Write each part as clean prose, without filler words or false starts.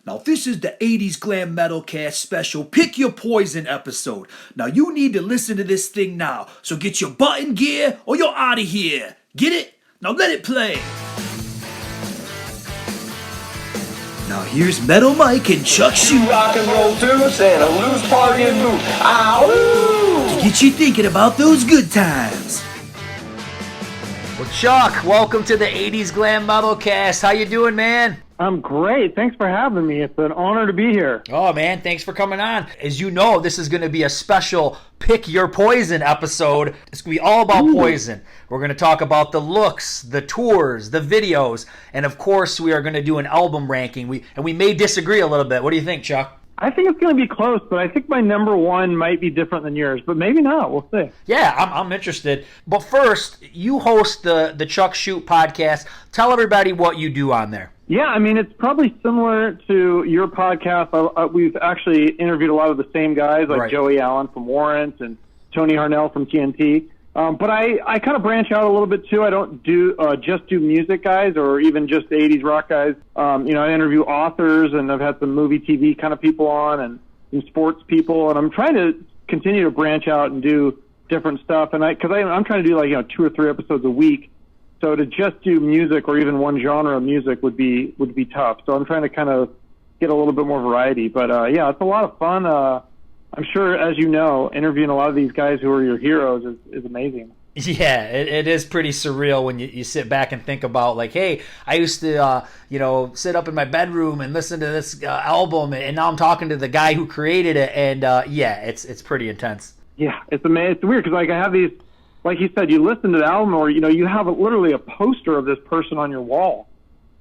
Now this is the 80's Glam Metalcast special Pick Your Poison episode. Now you need to listen to this thing now, so get your butt in gear or you're out of here. Get it? Now let it play. Now here's Metal Mike and Chuck Shute. Rock and roll tunes and a loose party and move. Ow! To get you thinking about those good times. Well, Chuck, welcome to the 80's Glam Metalcast. How you doing, man? I'm great. Thanks for having me. It's an honor to be here. Oh, man, thanks for coming on. As you know, this is going to be a special Pick Your Poison episode. It's going to be all about poison. We're going to talk about the looks, the tours, the videos, and of course, we are going to do an album ranking. We may disagree a little bit. What do you think, Chuck? I think it's going to be close, but I think my number one might be different than yours, but maybe not. We'll see. Yeah, I'm interested. But first, you host the Chuck Shute podcast. Tell everybody what you do on there. Yeah, I mean, it's probably similar to your podcast. We've actually interviewed a lot of the same guys, like Joey Allen from Warrant and Tony Harnell from TNT. But I kind of branch out a little bit, too. I don't just do music guys or even just 80s rock guys. I interview authors, and I've had some movie, TV kind of people on and some sports people. And I'm trying to continue to branch out and do different stuff. And I'm trying to do 2 or 3 episodes a week. So to just do music or even one genre of music would be tough. So I'm trying to kind of get a little bit more variety. But, yeah, it's a lot of fun. I'm sure, as you know, interviewing a lot of these guys who are your heroes is amazing. Yeah, it is pretty surreal when you sit back and think about, like, hey, I used to, sit up in my bedroom and listen to this album, and now I'm talking to the guy who created it, and, it's pretty intense. Yeah, it's amazing. It's weird because, I have these, like you said, you listen to the album or, you have literally a poster of this person on your wall,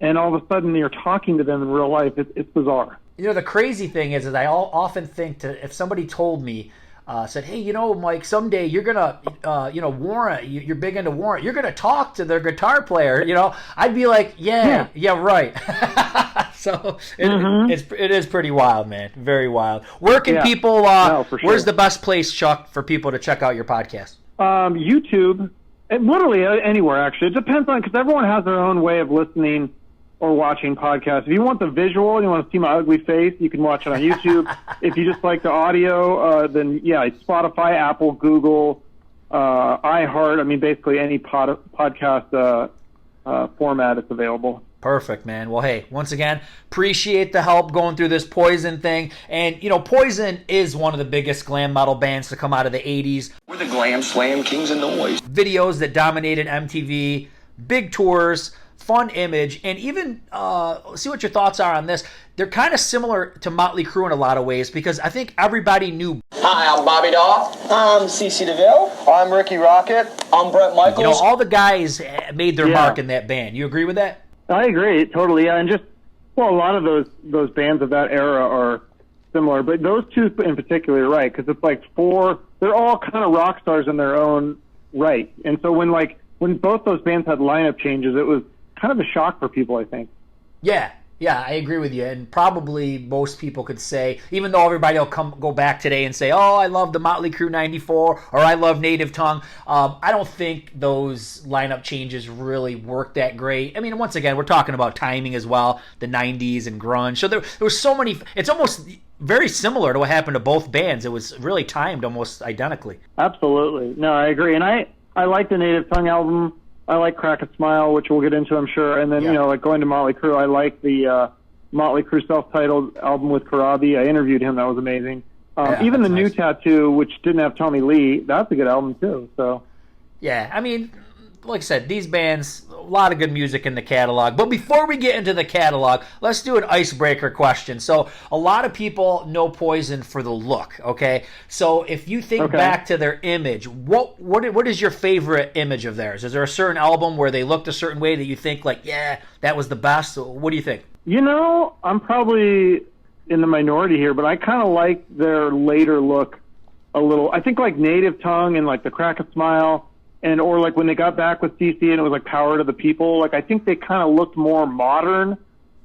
and all of a sudden you're talking to them in real life. It's bizarre. The crazy thing is I often think if somebody told me, said, hey, Mike, someday you're going to, Warrant, you're big into Warrant, you're going to talk to their guitar player, I'd be like, yeah, right. So it is pretty wild, man. Very wild. Where can people, for sure. Where's the best place, Chuck, for people to check out your podcast? YouTube, and literally anywhere, actually. It depends on, because everyone has their own way of listening or watching podcasts. If you want the visual, you want to see my ugly face, you can watch it on YouTube. If you just like the audio, then it's Spotify, Apple, Google, iHeart. I mean, basically any podcast format is available. Perfect, man. Well, hey, once again, appreciate the help going through this Poison thing. And, Poison is one of the biggest glam metal bands to come out of the 80s. We're the glam slam kings of noise. Videos that dominated MTV, big tours, fun image, and even see what your thoughts are on this. They're kind of similar to Motley Crue in a lot of ways because I think everybody knew. Hi, I'm Bobby Daw. I'm CeCe DeVille. I'm Ricky Rocket. I'm Brett Michaels. All the guys made their mark in that band. You agree with that? I agree, totally. Yeah, and a lot of those bands of that era are similar, but those two in particular are right, because it's like they're all kind of rock stars in their own right. And so when both those bands had lineup changes, it was kind of a shock for people, I think. Yeah, I agree with you. And probably most people could say, even though everybody will go back today and say, oh, I love the Motley Crue 94 or I love Native Tongue, I don't think those lineup changes really worked that great. I mean, once again, we're talking about timing as well, the 90s and grunge. So there was so many, it's almost very similar to what happened to both bands. It was really timed almost identically. Absolutely. No, I agree. And I like the Native Tongue album. I like Crack a Smile, which we'll get into, I'm sure. And then, going to Motley Crue, I like the Motley Crue self-titled album with Karabi. I interviewed him. That was amazing. Even the New Tattoo, which didn't have Tommy Lee, that's a good album, too. So, yeah, I mean, like I said, these bands, a lot of good music in the catalog. But before we get into the catalog, let's do an icebreaker question. So a lot of people know Poison for the look, okay? So if you think back to their image, what is your favorite image of theirs? Is there a certain album where they looked a certain way that you think, that was the best? What do you think? I'm probably in the minority here, but I kind of like their later look a little. I think Native Tongue and the Crack a Smile, or when they got back with CeCe and it was Power to the People, I think they kind of looked more modern,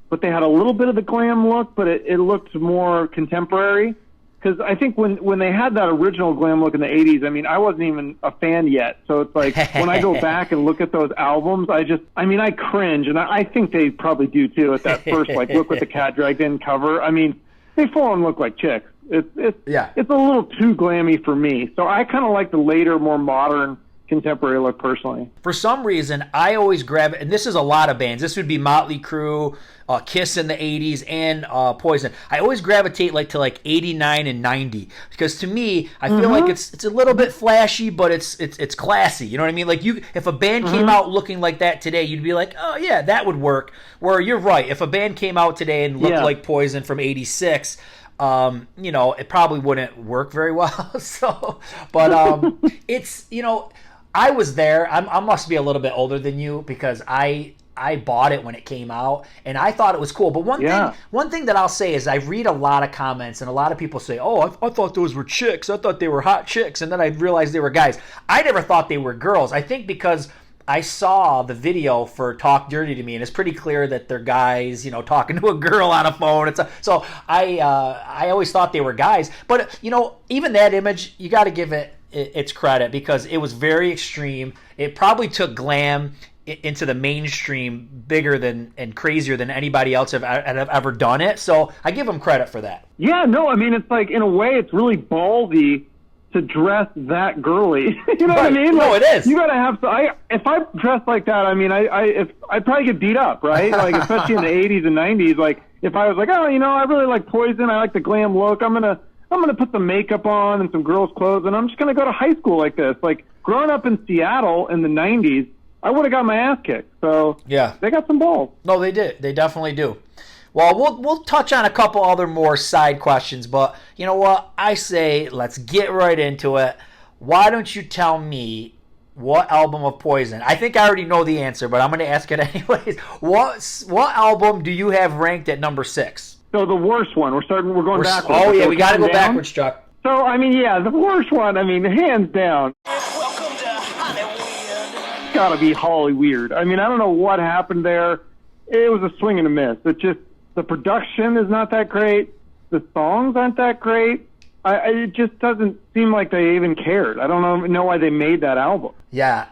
but they had a little bit of the glam look, but it looked more contemporary. because I think when they had that original glam look in the 80s, I mean, I wasn't even a fan yet. So it's like when I go back and look at those albums, I cringe, and I think they probably do too at that first, like, look what the cat dragged in cover. I mean, they full on look like chicks. It's a little too glammy for me. So I kind of like the later, more modern, contemporary look personally. For some reason, I always grab it, and this is a lot of bands. This would be Motley Crue, Kiss in the 80s, and Poison. I always gravitate to 89 and 90 because to me, I feel like it's a little bit flashy, but it's classy. You know what I mean? Like if a band came out looking like that today, you'd be like, oh yeah, that would work. Where you're right, if a band came out today and looked like Poison from '86. It probably wouldn't work very well. It's I was there. I must be a little bit older than you because I bought it when it came out and I thought it was cool. But one thing that I'll say is I read a lot of comments and a lot of people say, "Oh, I thought those were chicks. I thought they were hot chicks," and then I realized they were guys. I never thought they were girls. I think because I saw the video for Talk Dirty to Me, and it's pretty clear that they're guys, talking to a girl on a phone. So I always thought they were guys. But, even that image, you got to give it its credit because it was very extreme. It probably took glam into the mainstream bigger than and crazier than anybody else have ever done it. So I give them credit for that. Yeah, no, I mean, it's like, in a way, it's really ballsy to dress that girly. You know what I mean? No, it is. You gotta have to. If I dressed like that, I mean, I'd probably get beat up, right? Like, especially in the 80s and 90s. Like, if I was like, oh, I really like Poison. I like the glam look. I'm gonna put some makeup on and some girls' clothes, and I'm just gonna go to high school like this. Like, growing up in Seattle in the 90s, I would have got my ass kicked. So yeah, they got some balls. No, they did. They definitely do. Well, we'll touch on a couple other more side questions, but you know what? I say let's get right into it. Why don't you tell me what album of Poison? I think I already know the answer, but I'm going to ask it anyways. What album do you have ranked at number 6? So the worst one. We're going backwards. Oh yeah, we got to go backwards, Chuck. So I mean, yeah, the worst one. I mean, hands down. Welcome to Hollywood. It's got to be Hollyweird. I mean, I don't know what happened there. It was a swing and a miss. The production is not that great. The songs aren't that great. It just doesn't seem like they even cared. I don't know why they made that album. Yeah,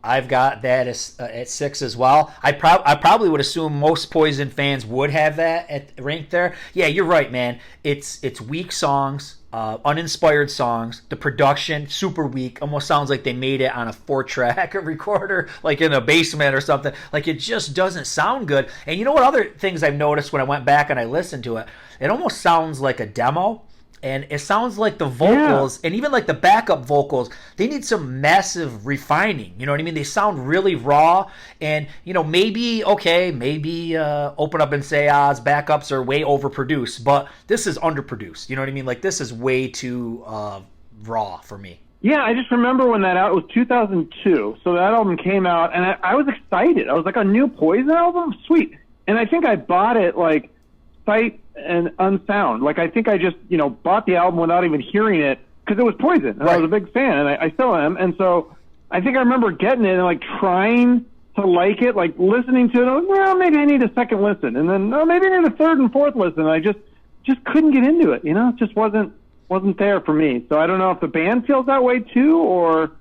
I've got that at 6 as well. I probably would assume most Poison fans would have that ranked there. Yeah, you're right, man. It's weak songs, uninspired songs. The production, super weak. Almost sounds like they made it on a 4-track recorder, like in a basement or something. Like, it just doesn't sound good. And you know what other things I've noticed when I went back and I listened to it? It almost sounds like a demo. And it sounds like the vocals and even like the backup vocals, they need some massive refining. You know what I mean? They sound really raw. And, maybe open up and say, his backups are way overproduced. But this is underproduced. You know what I mean? Like, this is way too raw for me. Yeah, I just remember when it was 2002. So that album came out, and I was excited. I was like, a new Poison album? Sweet. And I think I bought it, like, sight and unsound. Like, I think I just, bought the album without even hearing it because it was Poison, and I was a big fan, and I still am. And so I think I remember getting it and, like, trying to like it, like, listening to it. I was, well, maybe I need a second listen, and then maybe I need a third and fourth listen. And I just couldn't get into it. It just wasn't there for me. So I don't know if the band feels that way too, or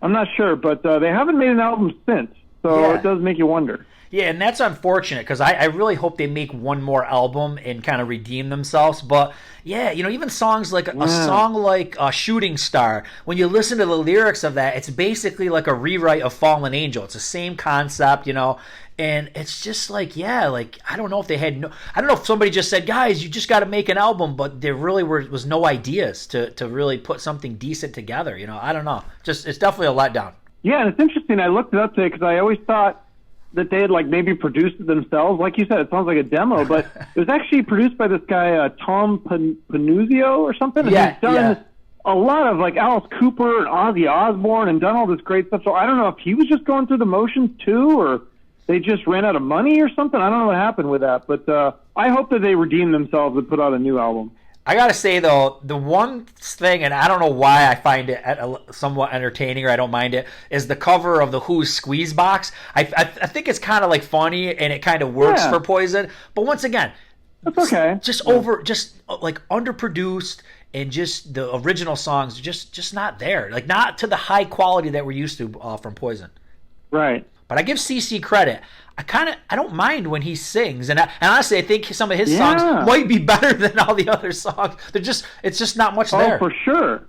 I'm not sure. But they haven't made an album since, so it does make you wonder. Yeah, and that's unfortunate because I really hope they make one more album and kind of redeem themselves. But yeah, even songs like a song like Shooting Star, when you listen to the lyrics of that, it's basically like a rewrite of Fallen Angel. It's the same concept, and it's just like, I don't know if they had I don't know if somebody just said, guys, you just got to make an album, but there really was no ideas to really put something decent together. I don't know. It's definitely a letdown. Yeah, and it's interesting. I looked it up today because I always thought that they had like maybe produced it themselves. Like you said, it sounds like a demo, but it was actually produced by this guy, Tom Panuzio or something. And he's done a lot of like Alice Cooper and Ozzy Osbourne and done all this great stuff. So I don't know if he was just going through the motions too, or they just ran out of money or something. I don't know what happened with that, but I hope that they redeem themselves and put out a new album. I gotta say though, the one thing, and I don't know why I find it somewhat entertaining or I don't mind it, is the cover of the Who's Squeeze box. I think it's kind of like funny and it kind of works for Poison, but once again, that's okay. Just like underproduced, and just the original songs just not there. Like, not to the high quality that we're used to from Poison. Right. But I give CC credit. I don't mind when he sings, and honestly, I think some of his songs might be better than all the other songs. It's just not much there. Oh, for sure.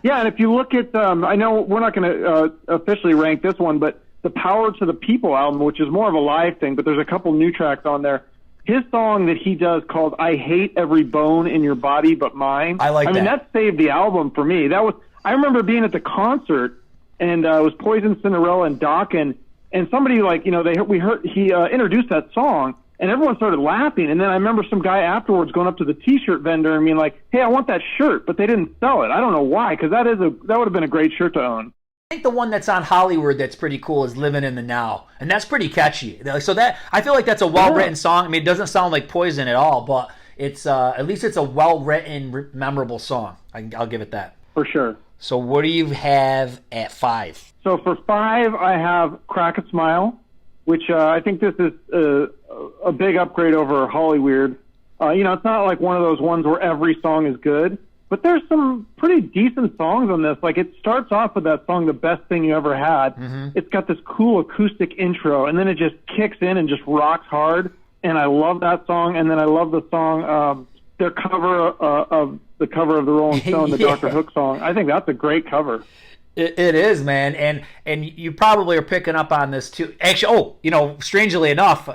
Yeah, and if you look at, I know we're not going to officially rank this one, but the Power to the People album, which is more of a live thing, but there's a couple new tracks on there. His song that he does called "I Hate Every Bone in Your Body But Mine." I mean, that saved the album for me. I remember being at the concert, and it was Poison, Cinderella, and Dokken. And somebody, like, you know, we heard he introduced that song, and everyone started laughing. And then I remember some guy afterwards going up to the T-shirt vendor and being like, "Hey, I want that shirt," but they didn't sell it. I don't know why, because that would have been a great shirt to own. I think the one that's on Hollywood that's pretty cool is "Living in the Now," and that's pretty catchy. So that, I feel like that's a well-written song. I mean, it doesn't sound like Poison at all, but it's at least it's a well-written, memorable song. I'll give it that. For sure. So what do you have at 5? So for 5, I have "Crack a Smile," which I think this is a big upgrade over Hollyweird. You know, it's not like one of those ones where every song is good, but there's some pretty decent songs on this. Like, it starts off with that song, "The Best Thing You Ever Had." Mm-hmm. It's got this cool acoustic intro, and then it just kicks in and just rocks hard. And I love that song. And then I love the song, their cover of the Rolling Stone, the Dr. Hook song. I think that's a great cover. It is, man, and you probably are picking up on this too. Actually, strangely enough,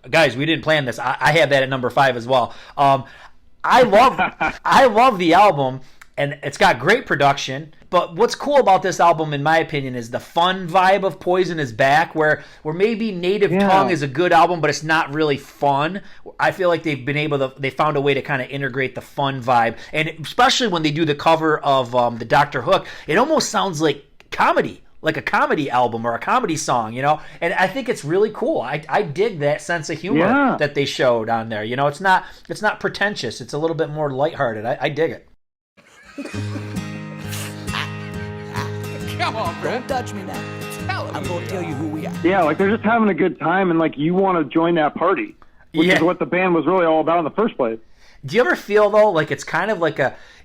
guys, we didn't plan this. I have that at number 5 as well. I love the album, and it's got great production. But what's cool about this album, in my opinion, is the fun vibe of Poison is back, where maybe Native Tongue is a good album, but it's not really fun. I feel like they found a way to kind of integrate the fun vibe, and especially when they do the cover of the Dr. Hook, it almost sounds like comedy, like a comedy album or a comedy song, you know. And I think it's really cool. I dig that sense of humor that they showed on there. You know, it's not pretentious. It's a little bit more lighthearted. I dig it. Come on, bro. Don't touch me now. I'm going to tell you who we are. Yeah, like they're just having a good time, and like you want to join that party, which is what the band was really all about in the first place. Do you ever feel, though, like it's kind of like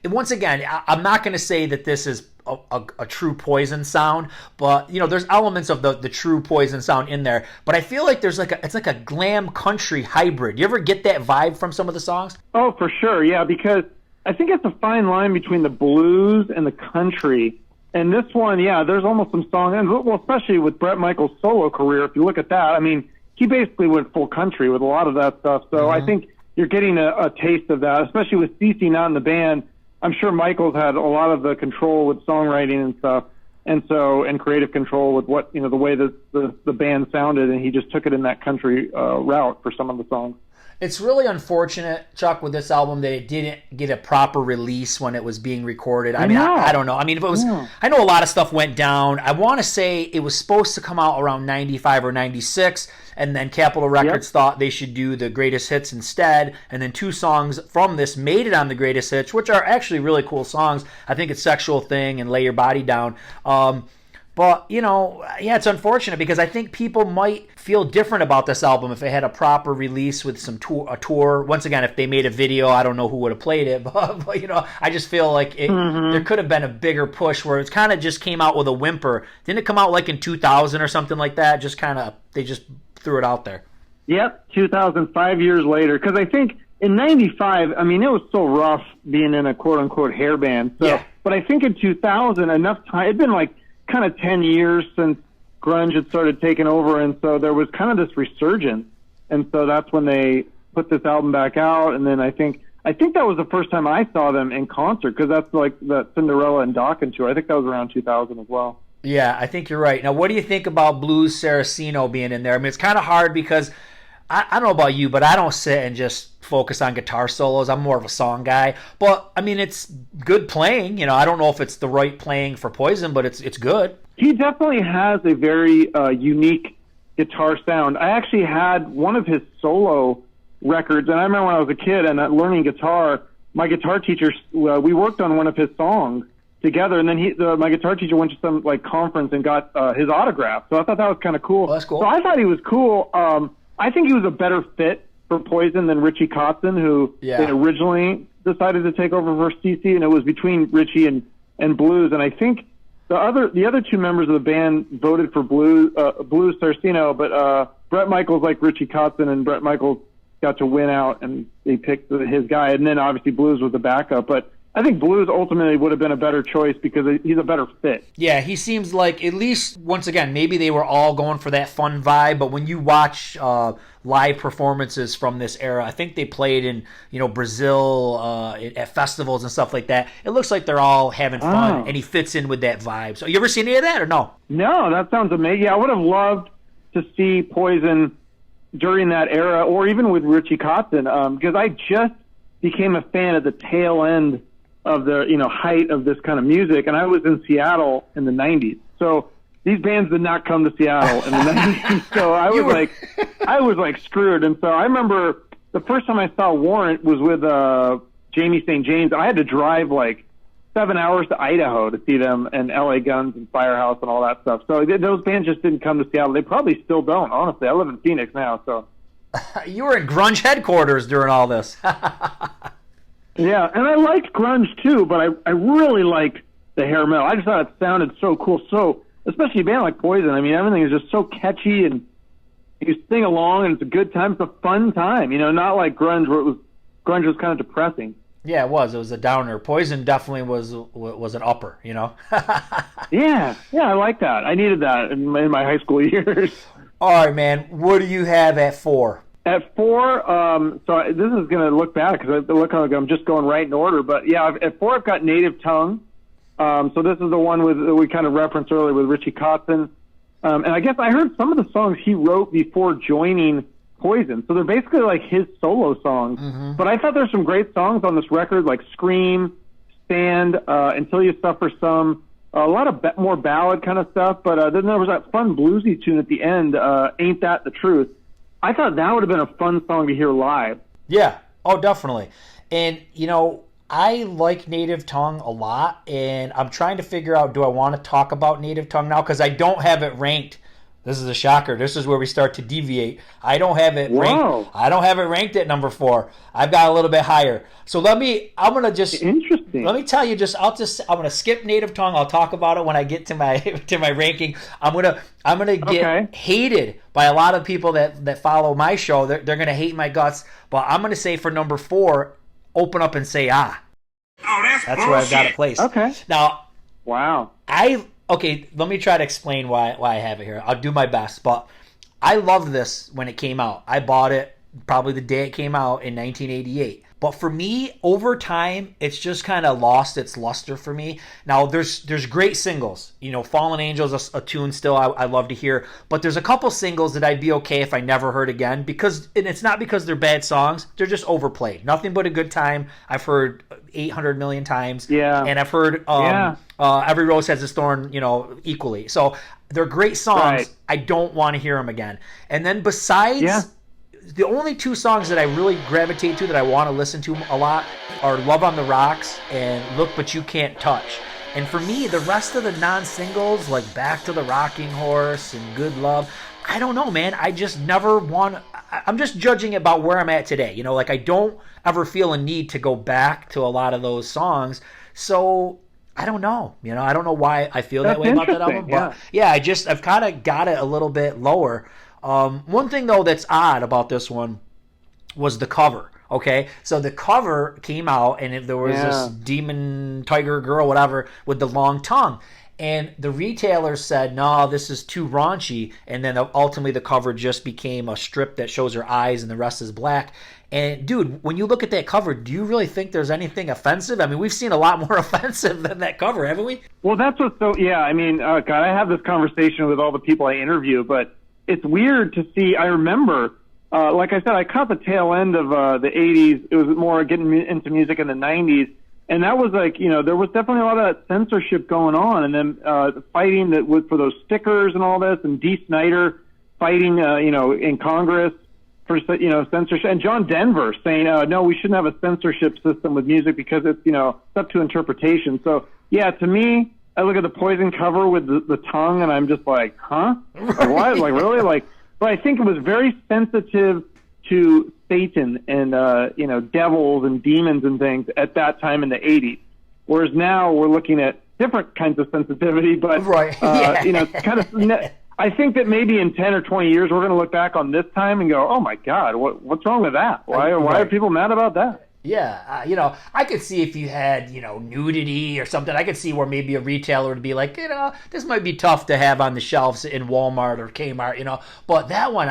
once again, I'm not going to say that this is a true Poison sound, but, you know, there's elements of the true Poison sound in there, but I feel like it's like a glam country hybrid. You ever get that vibe from some of the songs? Oh, for sure, yeah, because I think it's a fine line between the blues and the country. And this one, there's almost some songs, and well, especially with Bret Michaels' solo career, if you look at that, I mean, he basically went full country with a lot of that stuff. So I think you're getting a taste of that, especially with CeCe not in the band. I'm sure Michaels had a lot of the control with songwriting and stuff, and creative control with what, you know, the way that the band sounded, and he just took it in that country route for some of the songs. It's really unfortunate, Chuck, with this album that it didn't get a proper release when it was being recorded. I mean, I don't know. I mean, if it was, I know a lot of stuff went down. I want to say it was supposed to come out around 95 or 96, and then Capitol Records thought they should do the greatest hits instead, and then 2 songs from this made it on the greatest hits, which are actually really cool songs. I think it's Sexual Thing and Lay Your Body Down. But, you know, it's unfortunate because I think people might feel different about this album if it had a proper release with a tour. Once again, if they made a video, I don't know who would have played it. But you know, I just feel like there could have been a bigger push where it kind of just came out with a whimper. Didn't it come out like in 2000 or something like that? They just threw it out there. Yep, 2005 years later. Because I think in 95, I mean, it was so rough being in a quote-unquote hair band. So, but I think in 2000, enough time, it'd been like kind of 10 years since grunge had started taking over, and so there was kind of this resurgence, and so that's when they put this album back out. And then I think that was the first time I saw them in concert, because that's like the Cinderella and Dokken tour. I think that was around 2000 as well. Yeah, I think you're right. Now, what do you think about Blues Saraceno being in there? I mean, it's kind of hard because I don't know about you, but I don't sit and just focus on guitar solos. I'm more of a song guy. But, I mean, it's good playing. You know, I don't know if it's the right playing for Poison, but it's good. He definitely has a very unique guitar sound. I actually had one of his solo records, and I remember when I was a kid and learning guitar, my guitar teacher, we worked on one of his songs together, and then my guitar teacher went to some like conference and got his autograph. So I thought that was kind of cool. Oh, that's cool. So I thought he was cool. I think he was a better fit for Poison than Richie Kotzen, who they originally decided to take over for CC, and it was between Richie and Blues. And I think the other two members of the band voted for Blues Sarcino, but Bret Michaels, like Richie Kotzen, and Bret Michaels got to win out, and they picked his guy. And then obviously Blues was the backup, but I think Blues ultimately would have been a better choice because he's a better fit. Yeah, he seems like, at least, once again, maybe they were all going for that fun vibe, but when you watch live performances from this era, I think they played in, Brazil at festivals and stuff like that. It looks like they're all having fun, and he fits in with that vibe. So you ever seen any of that or no? No, that sounds amazing. Yeah, I would have loved to see Poison during that era, or even with Richie Kotzen, because I just became a fan at the tail end of the height of this kind of music, and I was in Seattle in the 90s. So these bands did not come to Seattle in the 90s. So I was like screwed. And so I remember the first time I saw Warrant was with Jamie St. James. I had to drive like 7 hours to Idaho to see them, and LA Guns and Firehouse and all that stuff. So those bands just didn't come to Seattle. They probably still don't, honestly. I live in Phoenix now, so. You were in grunge headquarters during all this. Yeah, and I liked grunge too, but I really liked the hair metal. I just thought it sounded so cool. So, especially a band like Poison. I mean, everything is just so catchy, and you sing along, and it's a good time. It's a fun time, not like grunge where grunge was kind of depressing. Yeah, it was. It was a downer. Poison definitely was an upper, Yeah, I like that. I needed that in my high school years. All right, man. What do you have at 4? At 4, so this is going to look bad because I look like I'm just going right in order. But yeah, at 4 I've got Native Tongue. So this is the one that we kind of referenced earlier with Richie Kotzen. And I guess I heard some of the songs he wrote before joining Poison. So they're basically like his solo songs. Mm-hmm. But I thought there's some great songs on this record, like Scream, Stand, Until You Suffer Some, a lot of more ballad kind of stuff. But then there was that fun bluesy tune at the end, Ain't That the Truth. I thought that would have been a fun song to hear live. Yeah. Oh, definitely. And, I like Native Tongue a lot, and I'm trying to figure out, do I want to talk about Native Tongue now? Because I don't have it ranked. This is a shocker. This is where we start to deviate. I don't have it ranked. I don't have it ranked at number 4. I've got a little bit higher. So I'm going to just... Interesting. Let me tell you, I'm going to skip Native Tongue. I'll talk about it when I get to my ranking. I'm going to get hated by a lot of people that follow my show. They're going to hate my guts. But I'm going to say for number 4, Open Up and Say Ah. Oh, that's bullshit. Where I've got it placed. Okay. Now, wow. Okay, let me try to explain why I have it here. I'll do my best, but I loved this when it came out. I bought it probably the day it came out in 1988. But for me, over time, it's just kind of lost its luster for me. Now, there's great singles. Fallen Angels, a tune still I love to hear. But there's a couple singles that I'd be okay if I never heard again. And it's not because they're bad songs. They're just overplayed. Nothing But a Good Time, I've heard 800 million times. Yeah. And I've heard Every Rose Has Its Thorn, equally. So they're great songs. Right. I don't want to hear them again. And then besides... Yeah. The only 2 songs that I really gravitate to that I want to listen to a lot are Love on the Rocks and Look But You Can't Touch. And for me, the rest of the non-singles, like Back to the Rocking Horse and Good Love, I don't know, man. I just never want... I'm just judging about where I'm at today. I don't ever feel a need to go back to a lot of those songs. So... I don't know. I don't know why I feel that way about that album. But yeah, I've kind of got it a little bit lower. One thing, though, that's odd about this one was the cover, okay? So the cover came out, and there was this demon tiger girl, whatever, with the long tongue. And the retailers said, no, this is too raunchy. And then ultimately the cover just became a strip that shows her eyes and the rest is black. And, dude, when you look at that cover, do you really think there's anything offensive? I mean, we've seen a lot more offensive than that cover, haven't we? Well, that's what's so... Yeah, I mean, God, I have this conversation with all the people I interview, but... It's weird to see. I remember, like I said, I caught the tail end of the 80s. It was more getting into music in the 90s. And that was like, there was definitely a lot of censorship going on. And then the fighting that was for those stickers and all this, and Dee Snider fighting, in Congress for, censorship. And John Denver saying, no, we shouldn't have a censorship system with music because it's, it's up to interpretation. So, yeah, to me... I look at the Poison cover with the tongue, and I'm just like, huh? Like, what? Like, really? Like, but I think it was very sensitive to Satan and devils and demons and things at that time in the 80s. Whereas now we're looking at different kinds of sensitivity, but right. Kind of. I think that maybe in 10 or 20 years we're going to look back on this time and go, "Oh my God, what's wrong with that? Why are people mad about that?" Yeah, I could see if you had, nudity or something, I could see where maybe a retailer would be like, this might be tough to have on the shelves in Walmart or Kmart, but that one,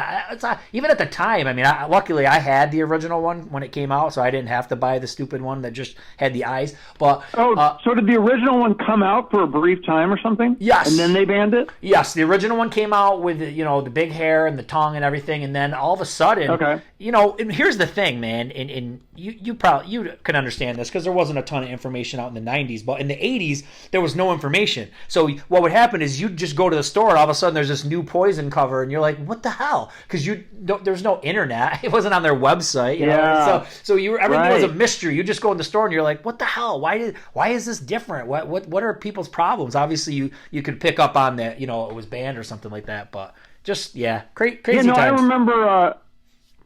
even at the time, I mean, luckily I had the original one when it came out, so I didn't have to buy the stupid one that just had the eyes, but... so did the original one come out for a brief time or something? Yes. And then they banned it? Yes, the original one came out with, the big hair and the tongue and everything, and then all of a sudden, and here's the thing, man, and you can understand this because there wasn't a ton of information out in the 90s, but in the 80s there was no information. So what would happen is you'd just go to the store and all of a sudden there's this new Poison cover and you're like, what the hell? Because there's no internet. It wasn't on their website. So everything was a mystery. You just go in the store and you're like, what the hell? Why is this different? What are people's problems? Obviously you could pick up on that, it was banned or something like that, but just crazy times. I remember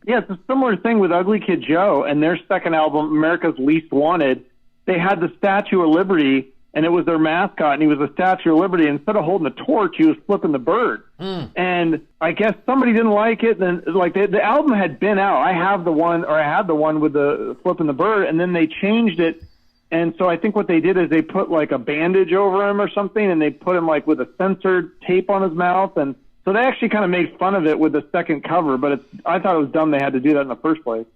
it's a similar thing with Ugly Kid Joe and their second album, America's Least Wanted. They had the Statue of Liberty, and it was their mascot, and he was the Statue of Liberty. Instead of holding the torch, he was flipping the bird. And I guess somebody didn't like it. Then, the album had been out. I had the one with the flipping the bird, and then they changed it. And so I think what they did is they put like a bandage over him or something, and they put him like with a censored tape on his mouth, and so they actually kind of made fun of it with the second cover, but I thought it was dumb they had to do that in the first place.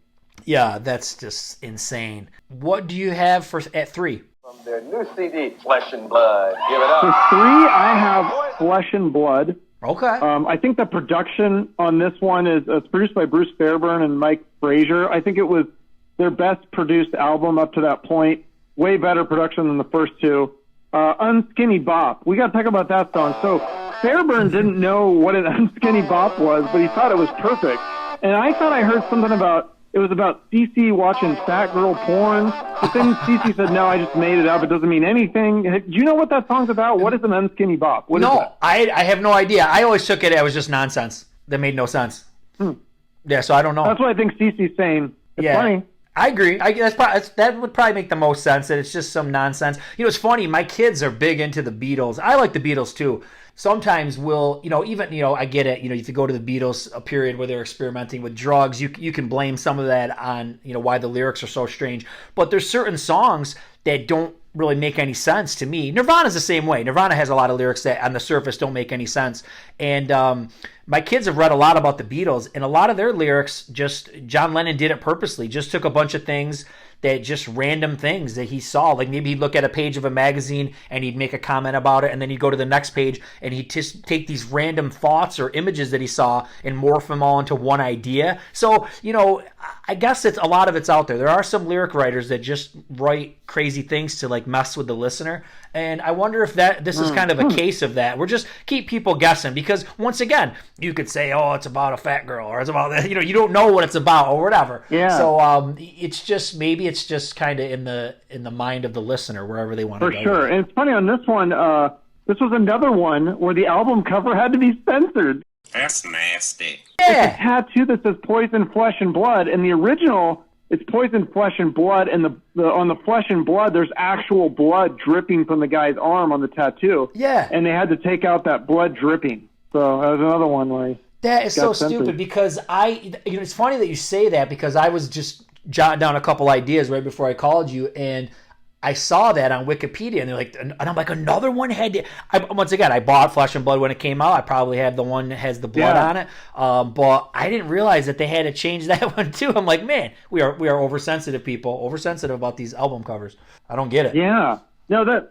Yeah, that's just insane. What do you have at 3? From their new CD, Flesh and Blood. Give it up. For 3, I have Flesh and Blood. Okay. I think the production on this one is produced by Bruce Fairburn and Mike Frazier. I think it was their best produced album up to that point. Way better production than the first two. Unskinny Bop. We got to talk about that song. So Fairburn didn't know what an unskinny bop was, but he thought it was perfect. And I thought I heard something about Cece watching fat girl porn. But then Cece said, no, I just made it up. It doesn't mean anything. Do you know what that song's about? What is an unskinny bop? What is that? I have no idea. I always took it was just nonsense. That made no sense. Yeah, so I don't know. That's what I think Cece's saying. It's funny. I agree. That would probably make the most sense, that it's just some nonsense. It's funny, my kids are big into the Beatles. I like the Beatles too. Sometimes I get it, if you go to the Beatles, a period where they're experimenting with drugs, you can blame some of that on, why the lyrics are so strange. But there's certain songs that don't really make any sense to me. Nirvana's the same way. Nirvana has a lot of lyrics that on the surface don't make any sense. And my kids have read a lot about the Beatles, and a lot of their lyrics, John Lennon did it purposely, just took a bunch of things that just random things that he saw. Like maybe he'd look at a page of a magazine and he'd make a comment about it, and then he'd go to the next page and he'd just take these random thoughts or images that he saw and morph them all into one idea. So, I guess a lot of it's out there. There are some lyric writers that just write crazy things to like mess with the listener. And I wonder if this is kind of a case of that. We're just keep people guessing, because once again, you could say, oh, it's about a fat girl, or it's about that. You don't know what it's about or whatever. Yeah. So it's just kind of in the mind of the listener, wherever they want to go. For sure. And it's funny on this one, this was another one where the album cover had to be censored. That's nasty. Yeah. It's a tattoo that says Poison, Flesh, and Blood. And the original, it's Poison, Flesh, and Blood. And on the Flesh and Blood, there's actual blood dripping from the guy's arm on the tattoo. Yeah. And they had to take out that blood dripping. So that was another one where that is so stupid, because it's funny that you say that, because I was just jotting down a couple ideas right before I called you, and I saw that on Wikipedia, and they're like, and I'm like, another one had to. Once again, I bought Flesh and Blood when it came out. I probably had the one that has the blood on it, but I didn't realize that they had to change that one too. I'm like, man, we are oversensitive people, oversensitive about these album covers. I don't get it. Yeah, no,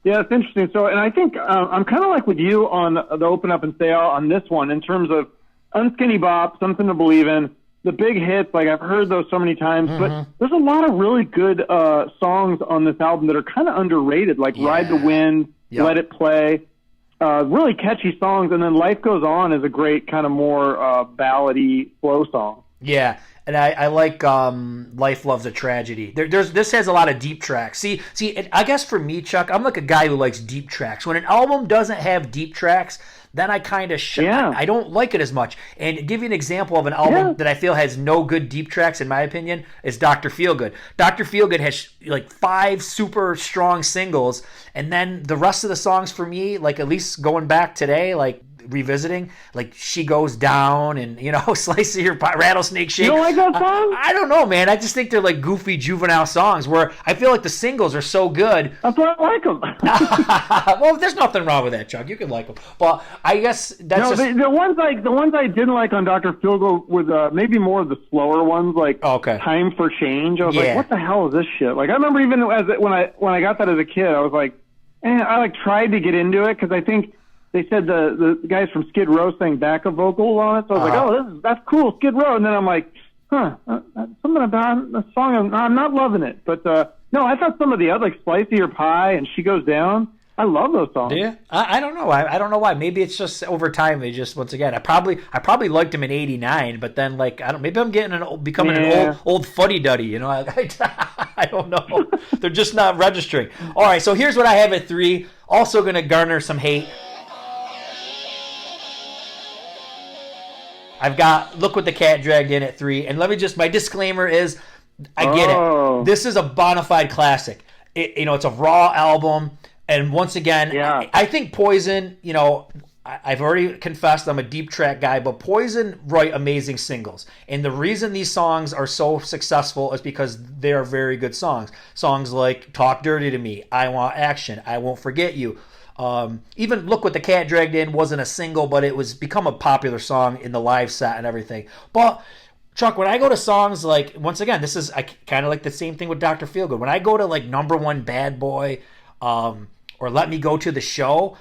it's interesting. So, and I think I'm kind of like with you on the Open Up and Say on this one in terms of Unskinny Bop, Something to Believe in. The big hits, like I've heard those so many times, but there's a lot of really good songs on this album that are kind of underrated, like Ride the Wind, Let It Play, really catchy songs. And then Life Goes On is a great kind of more ballady, slow song. Yeah. And I like Life Loves a Tragedy. This has a lot of deep tracks. See, I guess for me, Chuck, I'm like a guy who likes deep tracks. When an album doesn't have deep tracks, then I kind of I don't like it as much. And to give you an example of an album that I feel has no good deep tracks, in my opinion, is Dr. Feelgood. Dr. Feelgood has like 5 super strong singles, and then the rest of the songs for me, like at least going back today, like revisiting, like She Goes Down and, Slice of Your Pie, Rattlesnake Shake. You don't like that song? I don't know, man. I just think they're like goofy, juvenile songs where I feel like the singles are so good. That's why I like them. Well, there's nothing wrong with that, Chuck. You can like them. But I guess that's the ones I didn't like on Dr. Feelgood were maybe more of the slower ones, like Time for Change. I was like, what the hell is this shit? Like, I remember even when I got that as a kid, I was like, I like tried to get into it because I think they said the guys from Skid Row sang backup vocals on it, so I was like, that's cool, Skid Row. And then I'm like, something about the song, I'm not loving it. But no, I thought some of the other, like Slice of Your Pie and She Goes Down, I love those songs. Yeah, I don't know. I don't know why. Maybe it's just over time. They just once again. I probably liked them in '89, but then like maybe I'm becoming an old fuddy duddy. I don't know. They're just not registering. All right, so here's what I have at 3. Also going to garner some hate. I've got Look What the Cat Dragged In at 3. And my disclaimer is, I get it. This is a bona fide classic. It's a raw album. And once again, I think Poison, I've already confessed I'm a deep track guy, but Poison write amazing singles. And the reason these songs are so successful is because they are very good songs. Songs like Talk Dirty to Me, I Want Action, I Won't Forget You. Even Look What the Cat Dragged In wasn't a single, but it was become a popular song in the live set and everything. But Chuck, when I go to songs like, once again, I kind of like the same thing with Dr. Feelgood. When I go to like Number One Bad Boy, or Let Me Go to the Show,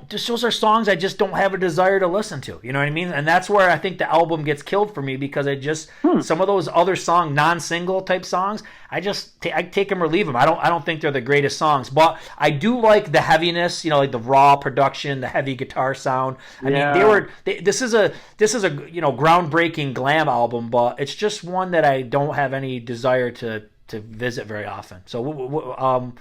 those are songs I just don't have a desire to listen to. You know what I mean? And that's where I think the album gets killed for me, because some of those other non-single type songs, I take them or leave them. I don't think they're the greatest songs, but I do like the heaviness, like the raw production, the heavy guitar sound. I mean, this is a groundbreaking glam album, but it's just one that I don't have any desire to visit very often. So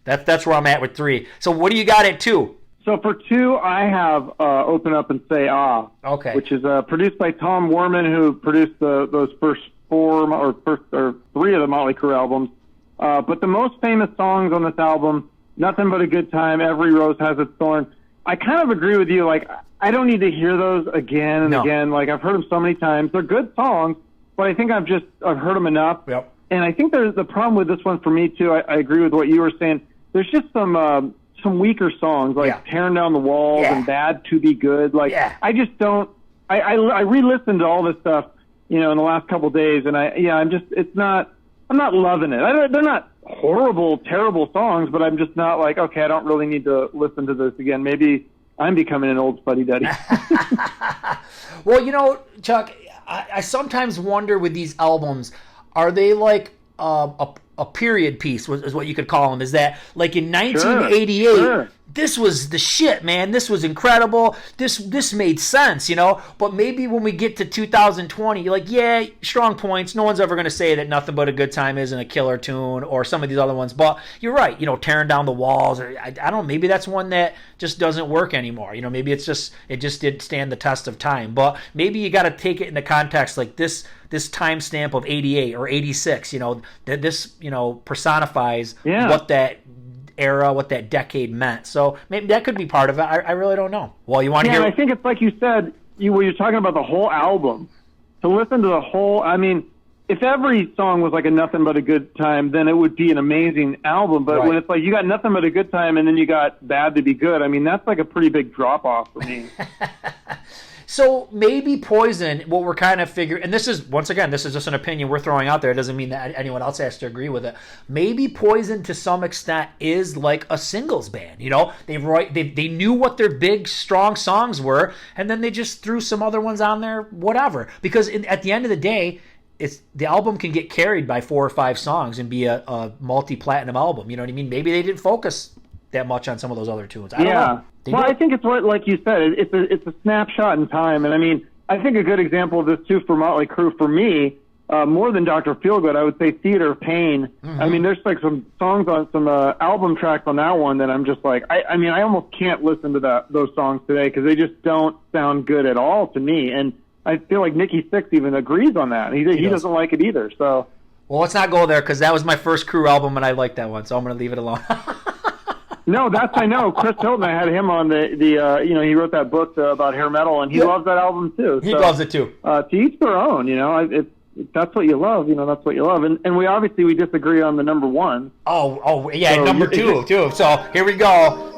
that's where I'm at with 3. So what do you got at 2? So for 2, I have Open Up and Say Ah, which is produced by Tom Werman, who produced those first 3 of the Motley Crue albums. But the most famous songs on this album, Nothing But a Good Time, Every Rose Has Its Thorn. I kind of agree with you. Like, I don't need to hear those again and again. Like, I've heard them so many times. They're good songs, but I think I've heard them enough. Yep. And I think there's the problem with this one for me too. I agree with what you were saying. There's just some weaker songs like Tearing Down the Walls and Bad to Be Good. Like I just don't. I re-listened to all this stuff, in the last couple of days, and I'm not loving it. They're not horrible, terrible songs, but I'm just not like, okay, I don't really need to listen to this again. Maybe I'm becoming an old fuddy-duddy. Well, Chuck, I sometimes wonder with these albums, are they like a period piece, is what you could call them? Is that like in 1988, this was the shit, man. This was incredible. This made sense, But maybe when we get to 2020, you're like, strong points. No one's ever going to say that Nothing But a Good Time isn't a killer tune or some of these other ones. But you're right, Tearing Down the Walls. Or I don't know, maybe that's one that just doesn't work anymore. Maybe it just didn't stand the test of time. But maybe you got to take it into context, like this timestamp of 88 or 86, that this, personifies what that era, what that decade meant. So maybe that could be part of it. I really don't know. Well, you want to hear? I think it's like you said, when you're talking about the whole album, to listen to the whole, I mean, if every song was like a Nothing But a Good Time, then it would be an amazing album. But when it's like you got Nothing But a Good Time and then you got Bad to Be Good, I mean, that's like a pretty big drop off for me. So maybe Poison, what we're kind of figuring, and this is just an opinion we're throwing out there. It doesn't mean that anyone else has to agree with it. Maybe Poison, to some extent, is like a singles band. They knew what their big, strong songs were, and then they just threw some other ones on there, whatever. Because at the end of the day, the album can get carried by 4 or 5 songs and be a multi-platinum album. You know what I mean? Maybe they didn't focus that much on some of those other tunes. I don't know. I think it's what, like you said, it's a snapshot in time. And I mean, I think a good example of this too for Motley Crue, for me, more than Dr. Feelgood, I would say Theater of Pain. Mm-hmm. I mean, there's like some songs on some album tracks on that one that I'm just like, I mean, I almost can't listen to those songs today because they just don't sound good at all to me. And I feel like Nikki Sixx even agrees on that. He doesn't like it either. So, well, let's not go there because that was my first Crew album and I liked that one, so I'm going to leave it alone. No, I know. Chris Hilton, I had him on he wrote that book about hair metal, and he loves that album too. He loves it too. To each their own, if that's what you love, that's what you love. And we obviously disagree on the number one. Oh, yeah, so number two too. So here we go.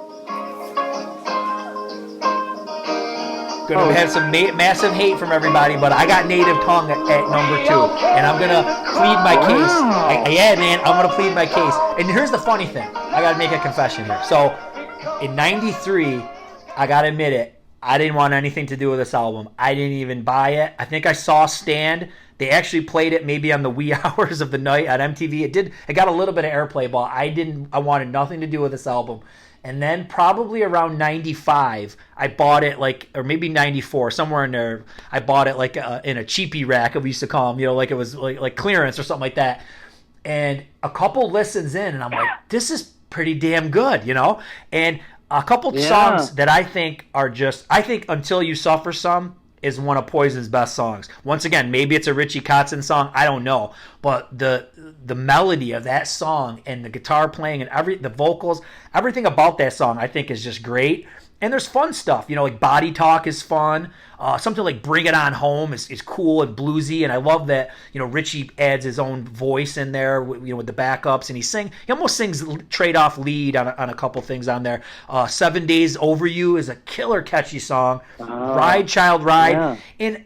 Gonna have some massive hate from everybody, but I got Native Tongue at number 2, and I'm gonna plead my case. I'm gonna plead my case. And here's the funny thing: I gotta make a confession here. So, in '93, I gotta admit it, I didn't want anything to do with this album. I didn't even buy it. I think I saw Stand. They actually played it maybe on the wee hours of the night on MTV. It got a little bit of airplay, but I wanted nothing to do with this album. And then probably around 95, I bought it or maybe 94, somewhere in there. I bought it in a cheapie rack, we used to call them, like it was like clearance or something like that. And a couple listens in, and I'm like, this is pretty damn good, And a couple songs that I think Until You Suffer Some is one of Poison's best songs. Once again, maybe it's a Richie Kotzen song, I don't know. But the melody of that song and the guitar playing and the vocals, everything about that song I think is just great. And there's fun stuff, like Body Talk is fun. Something like Bring It On Home is cool and bluesy, and I love that Richie adds his own voice in there, with the backups, and he almost sings trade-off lead on a couple things on there. 7 Days Over You is a killer catchy song. Ride Child Ride, and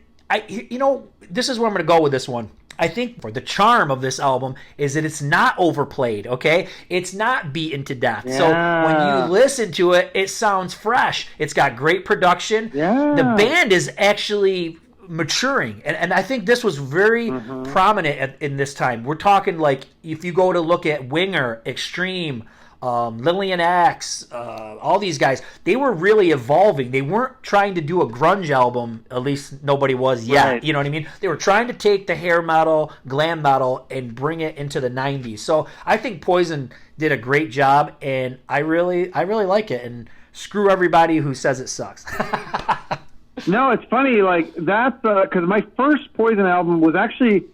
this is where I'm going to go with this one. I think the charm of this album is that it's not overplayed, okay? It's not beaten to death. Yeah. So when you listen to it, it sounds fresh. It's got great production. Yeah. The band is actually maturing. And I think this was very prominent in this time. We're talking if you go to look at Winger, Extreme, Lillian Axe, all these guys, they were really evolving. They weren't trying to do a grunge album, at least nobody was yet. Right. You know what I mean? They were trying to take the hair metal, glam metal, and bring it into the 90s. So I think Poison did a great job, and I really like it. And screw everybody who says it sucks. No, it's funny. That's because my first Poison album was actually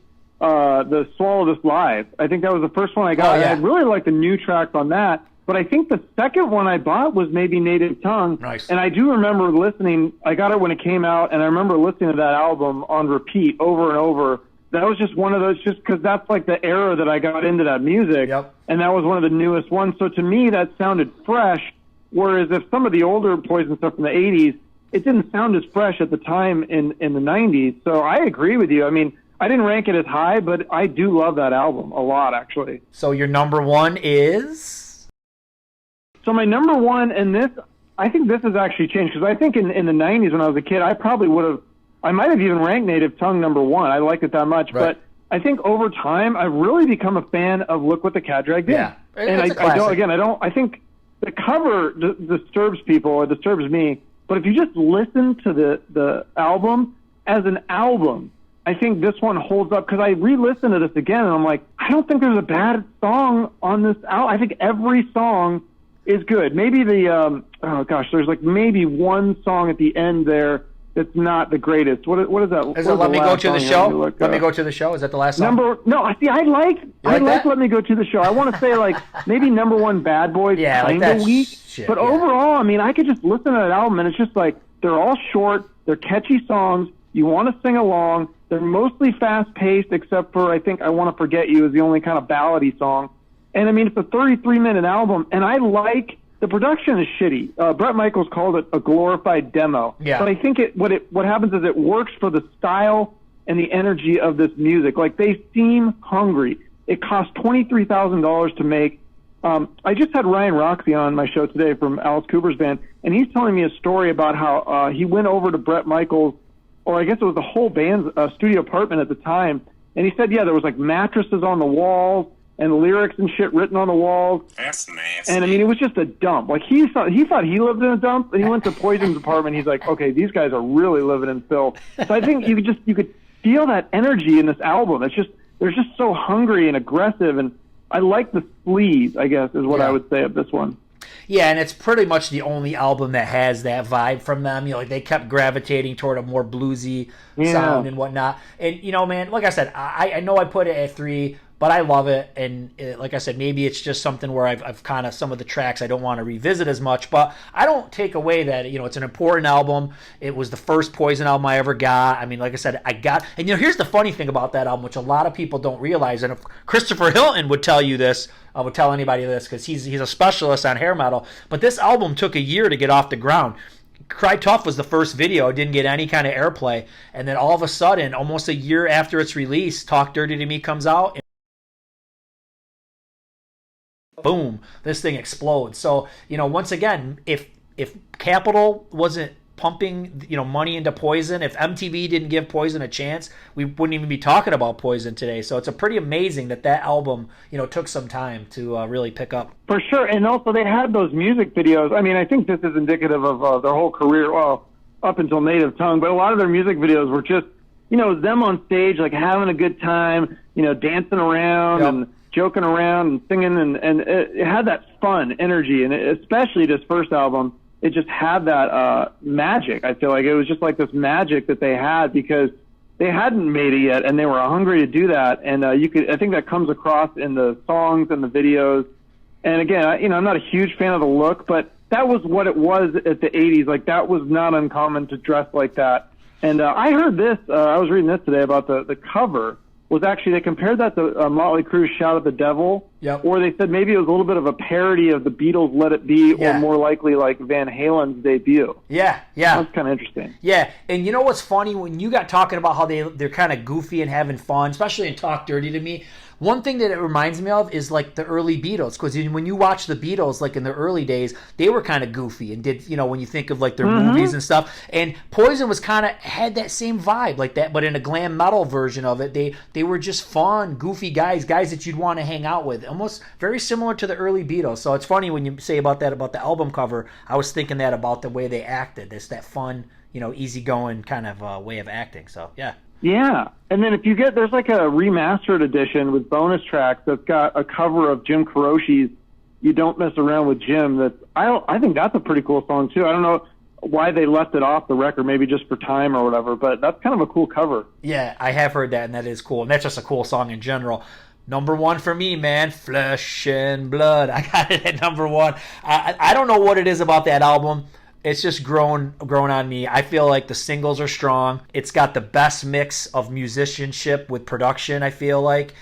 the Swallow This Live. I think that was the first one I got. I really liked the new tracks on that. But I think the second one I bought was maybe Native Tongue. Nice. And I do remember listening. I got it when it came out, and I remember listening to that album on repeat over and over. That was just one of those, just because that's the era that I got into that music. Yep. And that was one of the newest ones. So to me, that sounded fresh. Whereas if some of the older Poison stuff from the 80s, it didn't sound as fresh at the time in the 90s. So I agree with you. I mean, I didn't rank it as high, but I do love that album a lot, actually. So your number one is? So my number one, and I think this has actually changed, because I think in the 90s when I was a kid, I might have even ranked Native Tongue number one. I liked it that much. Right. But I think over time, I've really become a fan of Look What the Cat Dragged In. Yeah, and I think the cover disturbs people, it disturbs me, but if you just listen to the album as an album, I think this one holds up, because I re-listened to this again, and I'm like, I don't think there's a bad song on this album. I think every song is good. Maybe there's maybe one song at the end there that's not the greatest. What is that? Is it Let Me Go to the Show? Let Me Go to the Show? Is that the last song? I like Let Me Go to the Show. I want to say maybe number one Bad Boys, kind of weak. But overall, I mean, I could just listen to that album, and it's just they're all short, they're catchy songs, you want to sing along. They're mostly fast-paced, except for, I think, I Want to Forget You is the only kind of ballady song. And, I mean, it's a 33-minute album, and I like the production is shitty. Bret Michaels called it a glorified demo. Yeah. But I think what happens is it works for the style and the energy of this music. They seem hungry. It cost $23,000 to make. I just had Ryan Roxy on my show today from Alice Cooper's band, and he's telling me a story about how he went over to Bret Michaels, or I guess it was the whole band's studio apartment at the time, and he said, there was mattresses on the walls and lyrics and shit written on the walls. That's nasty. And I mean, it was just a dump. He thought he lived in a dump, and he went to Poison's apartment. He's like, okay, these guys are really living in filth. So I think you could feel that energy in this album. They're just so hungry and aggressive, and I like the Sleaze, I guess, is what I would say of this one. Yeah, and it's pretty much the only album that has that vibe from them. You know, like they kept gravitating toward a more bluesy sound and whatnot. And, you know, man, like I said, I know I put it at 3, but I love it. And like I said, maybe it's just something where I've kind of, some of the tracks I don't want to revisit as much, but I don't take away that, you know, it's an important album. It was the first Poison album I ever got. I mean, like I said, and you know, here's the funny thing about that album, which a lot of people don't realize. And if Christopher Hilton would tell you this, I would tell anybody this, because he's a specialist on hair metal. But this album took a year to get off the ground. Cry Tough was the first video. It didn't get any kind of airplay. And then all of a sudden, almost a year after its release, Talk Dirty to Me comes out. And boom, this thing explodes. So, you know, once again, if Capitol wasn't pumping, you know, money into Poison, if MTV didn't give Poison a chance, we wouldn't even be talking about Poison today. So it's a pretty amazing that album, you know, took some time to really pick up. For sure. And also they had those music videos. I mean, I think this is indicative of their whole career, well, up until Native Tongue, but a lot of their music videos were just, you know, them on stage, like having a good time, you know, dancing around and joking around and singing, and it had that fun energy. And especially this first album, it just had that magic. I feel like it was just like this magic that they had because they hadn't made it yet, and they were hungry to do that. And I think that comes across in the songs and the videos. And again, I'm not a huge fan of the look, but that was what it was at the 80s. Like, that was not uncommon to dress like that. And I heard this, I was reading this today about the cover. Was actually, they compared that to Motley Crue's Shout at the Devil, or they said maybe it was a little bit of a parody of the Beatles' Let It Be, or more likely like Van Halen's debut. Yeah. That's kind of interesting. Yeah, and you know what's funny? When you got talking about how they're kind of goofy and having fun, especially in Talk Dirty to Me, one thing that it reminds me of is like the early Beatles, because when you watch the Beatles, like in the early days, they were kind of goofy and did, you know, when you think of like their movies and stuff, and Poison was kind of had that same vibe like that, but in a glam metal version of it, they were just fun, goofy guys that you'd want to hang out with, almost very similar to the early Beatles. So it's funny when you say about that, about the album cover, I was thinking that about the way they acted, that fun, you know, easygoing kind of way of acting. So yeah. Yeah, and then if you there's like a remastered edition with bonus tracks that's got a cover of Jim Croce's "You Don't Mess Around with Jim." I think that's a pretty cool song too. I don't know why they left it off the record, maybe just for time or whatever, but that's kind of a cool cover. Yeah, I have heard that, and that is cool, and that's just a cool song in general. Number 1 for me, man, Flesh and Blood. I got it at number 1. I don't know what it is about that album. It's just grown on me. I feel like the singles are strong. It's got the best mix of musicianship with production, I feel like.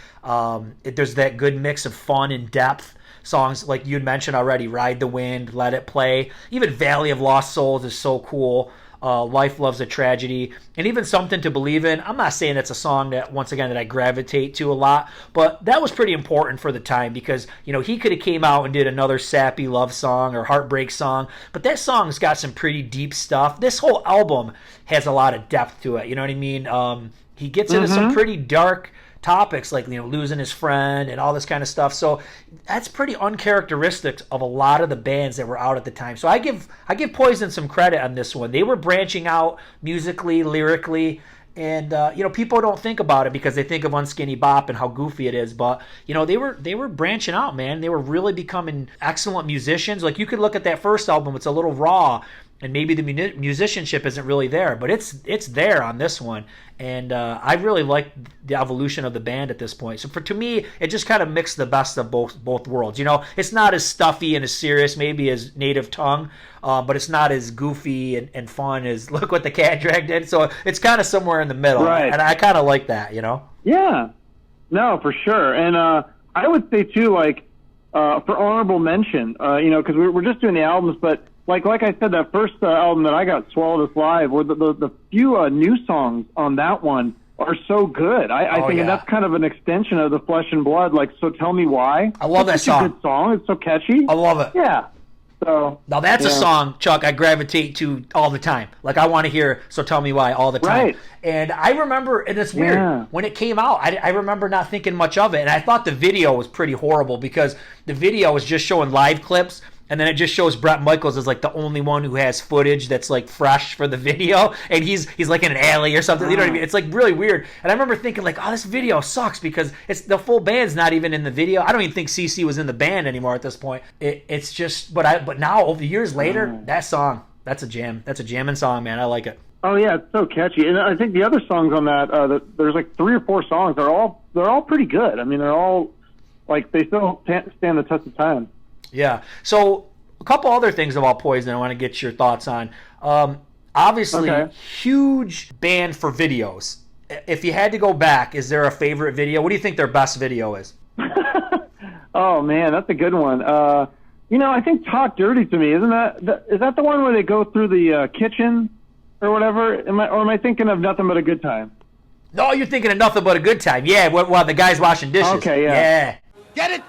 There's that good mix of fun and depth. Songs like you had mentioned already, Ride the Wind, Let It Play. Even Valley of Lost Souls is so cool. Life Loves a Tragedy, and even Something to Believe in. I'm not saying it's a song that, once again, that I gravitate to a lot, but that was pretty important for the time because, you know, he could have came out and did another sappy love song or heartbreak song, but that song's got some pretty deep stuff. This whole album has a lot of depth to it, you know what I mean? He gets into some pretty dark topics like, you know, losing his friend and all this kind of stuff. So that's pretty uncharacteristic of a lot of the bands that were out at the time. So I give Poison some credit on this one. They were branching out musically, lyrically, and you know, people don't think about it because they think of Unskinny Bop and how goofy it is, but you know, they were branching out, man. They were really becoming excellent musicians. Like, you could look at that first album, it's a little raw, and maybe the musicianship isn't really there, but it's there on this one. And I really like the evolution of the band at this point. So to me, it just kind of mixed the best of both worlds. You know, it's not as stuffy and as serious maybe as Native Tongue, but it's not as goofy and fun as Look What the Cat Dragged did. So it's kind of somewhere in the middle. Right. And I kind of like that, you know? Yeah. No, for sure. And I would say, too, like, for honorable mention, you know, because we're just doing the albums, but like I said, that first album that I got, Swallow This Live, where the few new songs on that one are so good. I think, and that's kind of an extension of the Flesh and Blood, like So Tell Me Why. I love that song. It's a good song. It's so catchy. I love it. Yeah. So now that's a song, Chuck, I gravitate to all the time. Like, I want to hear So Tell Me Why all the time. Right. And I remember, and it's weird, when it came out, I remember not thinking much of it, and I thought the video was pretty horrible because the video was just showing live clips And then it just shows Bret Michaels as like the only one who has footage that's like fresh for the video, and he's like in an alley or something. You know what I mean? It's like really weird. And I remember thinking like, oh, this video sucks because it's the full band's not even in the video. I don't even think CC was in the band anymore at this point. It's just, but now over years later, that song, that's a jam. That's a jamming song, man. I like it. Oh yeah, it's so catchy. And I think the other songs on that, there's like 3 or 4 songs. They're all pretty good. I mean, they're all like they still stand the test of time. Yeah. So a couple other things about Poison I want to get your thoughts on. Obviously, huge band for videos. If you had to go back, is there a favorite video? What do you think their best video is? Oh man, that's a good one. I think Talk Dirty to me, isn't is that the one where they go through the kitchen or whatever? Am I thinking of Nothing But a Good Time? No, you're thinking of Nothing But a Good Time. Yeah, while the guy's washing dishes. Okay, yeah. Get it?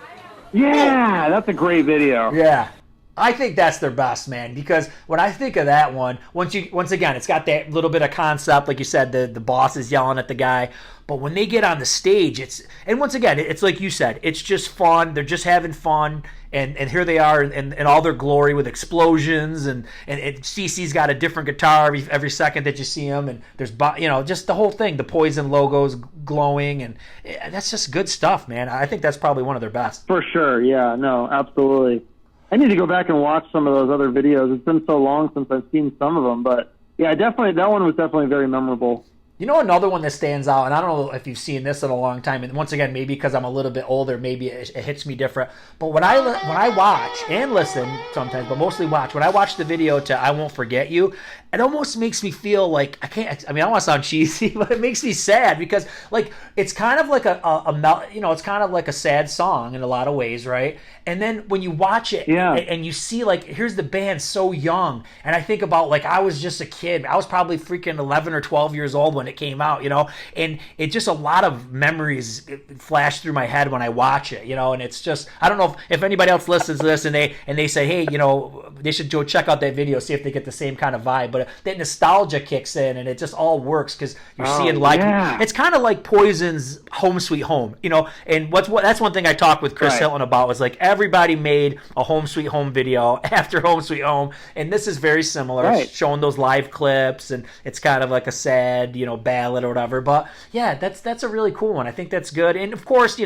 Yeah, that's a great video. Yeah. I think that's their best, man, because when I think of that one, once again, it's got that little bit of concept, like you said, the boss is yelling at the guy, but when they get on the stage, and once again, it's like you said, it's just fun. They're just having fun, and here they are in all their glory with explosions, and CC's got a different guitar every second that you see him, and there's just the whole thing, the Poison logo's glowing, and that's just good stuff, man. I think that's probably one of their best. For sure, yeah, no, absolutely. I need to go back and watch some of those other videos. It's been so long since I've seen some of them, but yeah, definitely that one was definitely very memorable. You know, another one that stands out, and I don't know if you've seen this in a long time, and once again, maybe because I'm a little bit older, maybe it hits me different. But when I watch and listen sometimes, but mostly watch, when I watch the video to "I Won't Forget You," it almost makes me feel like I don't want to sound cheesy, but it makes me sad because like it's kind of like it's kind of like a sad song in a lot of ways, right? And then when you watch it and you see like here's the band so young, and I think about like I was just a kid. I was probably freaking 11 or 12 years old when it came out, and it just a lot of memories flash through my head when I watch it, and it's just I don't know if anybody else listens to this and they say, hey, they should go check out that video, see if they get the same kind of vibe. But that nostalgia kicks in and it just all works because you're seeing like it's kind of like Poison's Home Sweet Home, and that's one thing I talked with Chris Hilton about was like everybody made a Home Sweet Home video after Home Sweet Home, and this is very similar. It's showing those live clips and it's kind of like a sad ballad or whatever, but yeah, that's a really cool one. I think that's good. And of course,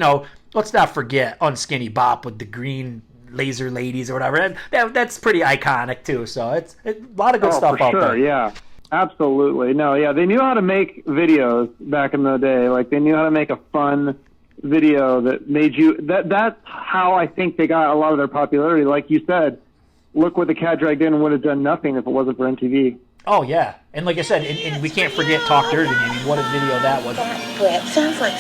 let's not forget Unskinny Bop with the green laser ladies or whatever. That's pretty iconic too. So it's a lot of good stuff out there. Yeah, absolutely. No, yeah, they knew how to make videos back in the day. Like they knew how to make a fun video that made you. That's how I think they got a lot of their popularity. Like you said, look what the Cat Dragged In would have done nothing if it wasn't for MTV. Oh, yeah. And like I said, and we can't forget Talk Dirty. I mean, what a video that was. That sounds like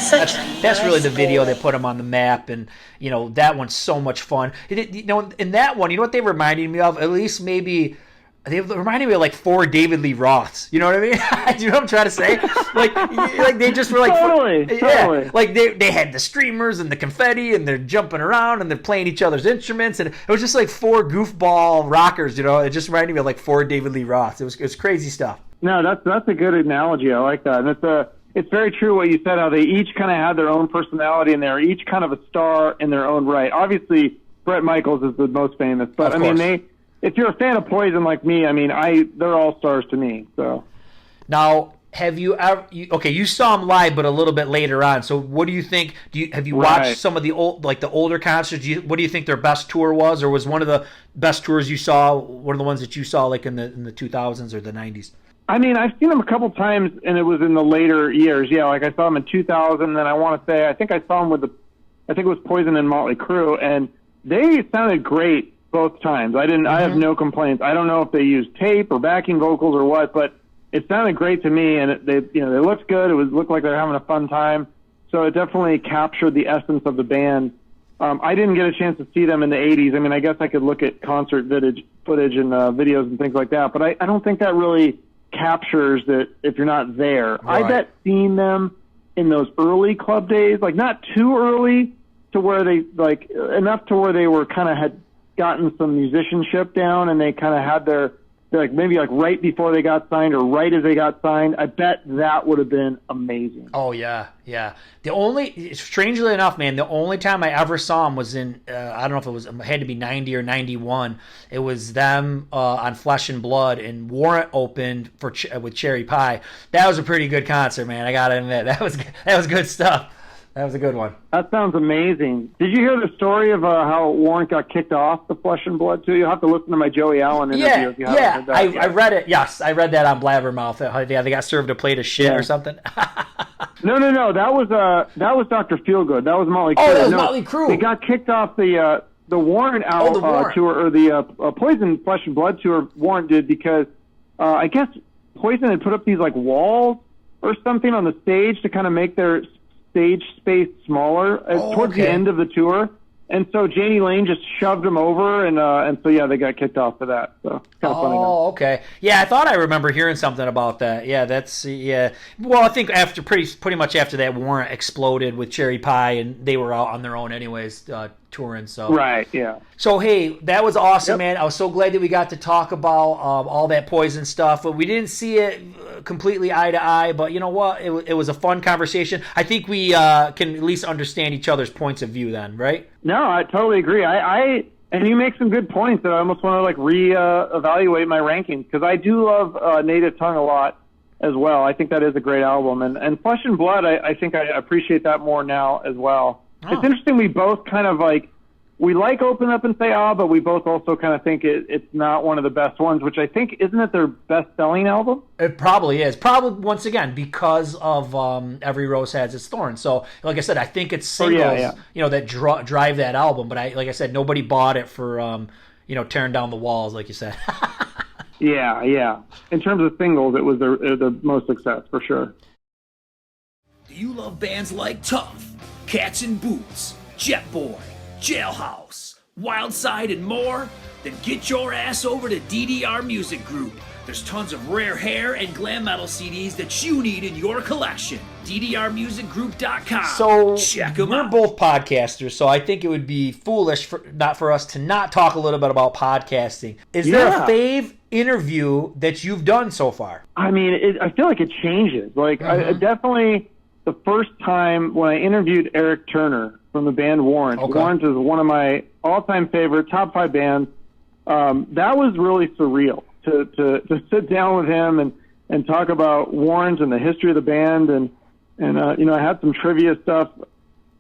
that's really the video that put them on the map, and, that one's so much fun. In that one, you know what they reminded me of? At least maybe... They reminded me of like 4 David Lee Roths. You know what I mean? Do you know what I'm trying to say? Like they just were like totally. Like they had the streamers and the confetti and they're jumping around and they're playing each other's instruments and it was just like 4 goofball rockers. It just reminded me of like 4 David Lee Roths. It was crazy stuff. No, that's a good analogy. I like that, and it's very true what you said. How they each kind of had their own personality and they're each kind of a star in their own right. Obviously, Bret Michaels is the most famous, but I mean if you're a fan of Poison like me, I mean, they're all stars to me. So now, have you ever? You saw them live, but a little bit later on. So, what do you think? Have you watched some of the older concerts? What do you think their best tour was, or was one of the best tours you saw one of the ones that you saw like in the 2000s or the 90s? I mean, I've seen them a couple times, and it was in the later years. Yeah, like I saw them in 2000, and I want to say I think I saw them I think it was Poison and Motley Crue, and they sounded great both times. I have no complaints. I don't know if they used tape or backing vocals or what, but it sounded great to me, and they looked good. It looked like they're having a fun time. So it definitely captured the essence of the band. I didn't get a chance to see them in the 80s. I mean, I guess I could look at concert footage and videos and things like that, but I don't think that really captures it if you're not there. Right. I bet seeing them in those early club days, like not too early to where they enough to where they were kind of had gotten some musicianship down and they kind of had maybe like right before they got signed or right as they got signed. I bet that would have been amazing. Oh yeah. Strangely enough, man, the only time I ever saw them was in I don't know if it had to be 90 or 91. It was them on Flesh and Blood, and Warrant opened with Cherry Pie. That was a pretty good concert, man. I gotta admit, that was good stuff. That was a good one. That sounds amazing. Did you hear the story of how Warrant got kicked off the Flesh and Blood too? You'll have to listen to my Joey Allen interview if you haven't heard that. I read it. Yes, I read that on Blabbermouth. Yeah, they got served a plate of shit or something. No. That was Dr. Feelgood. That was Motley Crue. Oh, that was Motley Crue. They got kicked off the Warrant tour, or the Poison Flesh and Blood tour. Warrant did because I guess Poison had put up these like walls or something on the stage to kind of make their stage space smaller towards the end of the tour, and so Janie Lane just shoved them over, and so they got kicked off for that. So kind of funny. Oh, okay. Yeah, I thought I remember hearing something about that. Yeah, Well, I think after pretty much after that, Warrant exploded with Cherry Pie, and they were out on their own anyways, touring. So right, yeah. So hey, that was awesome, man. I was so glad that we got to talk about all that Poison stuff. But we didn't see it completely eye to eye. But you know what? It was a fun conversation. I think we can at least understand each other's points of view then, right? No, I totally agree. And you make some good points that I almost want to like evaluate my rankings, because I do love Native Tongue a lot as well. I think that is a great album. And Flesh and Blood, I think I appreciate that more now as well. Oh. It's interesting, we both kind of like, we like Open Up and Say Ah, but we both also kind of think it's not one of the best ones, which I think, isn't it their best-selling album? It probably is. Probably, once again, because of Every Rose Has Its Thorns. So, like I said, I think it's singles, that drive that album. But like I said, nobody bought it for, tearing down the walls, like you said. Yeah. In terms of singles, it was the most success, for sure. Do you love bands like Tough, Cats in Boots, Jet Boy, Jailhouse, Wildside, and more? Then get your ass over to DDR Music Group. There's tons of rare hair and glam metal CDs that you need in your collection. DDRmusicgroup.com. So check them we're out. both podcasters, so I think it would be foolish for us to not talk a little bit about podcasting. Is there a fave interview that you've done so far? I mean, I feel like it changes. Like, I definitely, the first time when I interviewed Eric Turner from the band Warrant. Okay. Warrant is one of my all-time favorite, top 5 bands. That was really surreal to sit down with him and talk about Warrant and the history of the band, and I had some trivia stuff,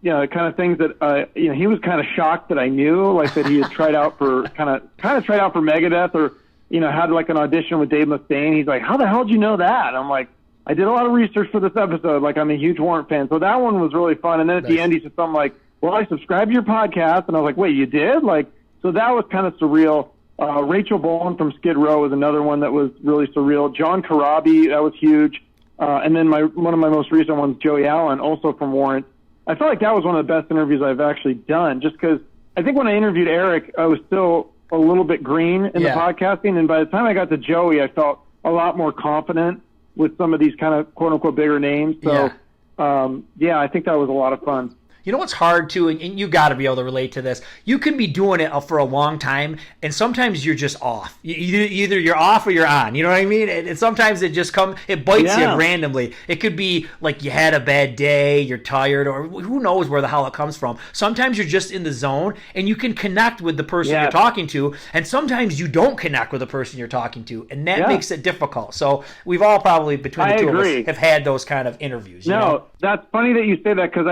kind of things that he was kind of shocked that I knew, like that he had tried out for kind of tried out for Megadeth, or had like an audition with Dave Mustaine. He's like, how the hell did you know that? And I'm like, I did a lot of research for this episode. Like, I'm a huge Warrant fan. So that one was really fun. And then at the end, he said something like, well, I subscribed to your podcast. And I was like, wait, you did? Like, so that was kind of surreal. Rachel Bowen from Skid Row was another one that was really surreal. John Corabi, that was huge. And then one of my most recent ones, Joey Allen, also from Warrant. I felt like that was one of the best interviews I've actually done, just because I think when I interviewed Eric, I was still a little bit green in the podcasting. And by the time I got to Joey, I felt a lot more confident with some of these kind of quote-unquote bigger names. So, I think that was a lot of fun. You know what's hard, too, and you got to be able to relate to this. You can be doing it for a long time, and sometimes you're just off. Either you're off or you're on. You know what I mean? And sometimes it just it bites you randomly. It could be like you had a bad day, you're tired, or who knows where the hell it comes from. Sometimes you're just in the zone, and you can connect with the person you're talking to, and sometimes you don't connect with the person you're talking to, and that makes it difficult. So we've all probably, between the two of us, have had those kind of interviews. You know? That's funny that you say that, because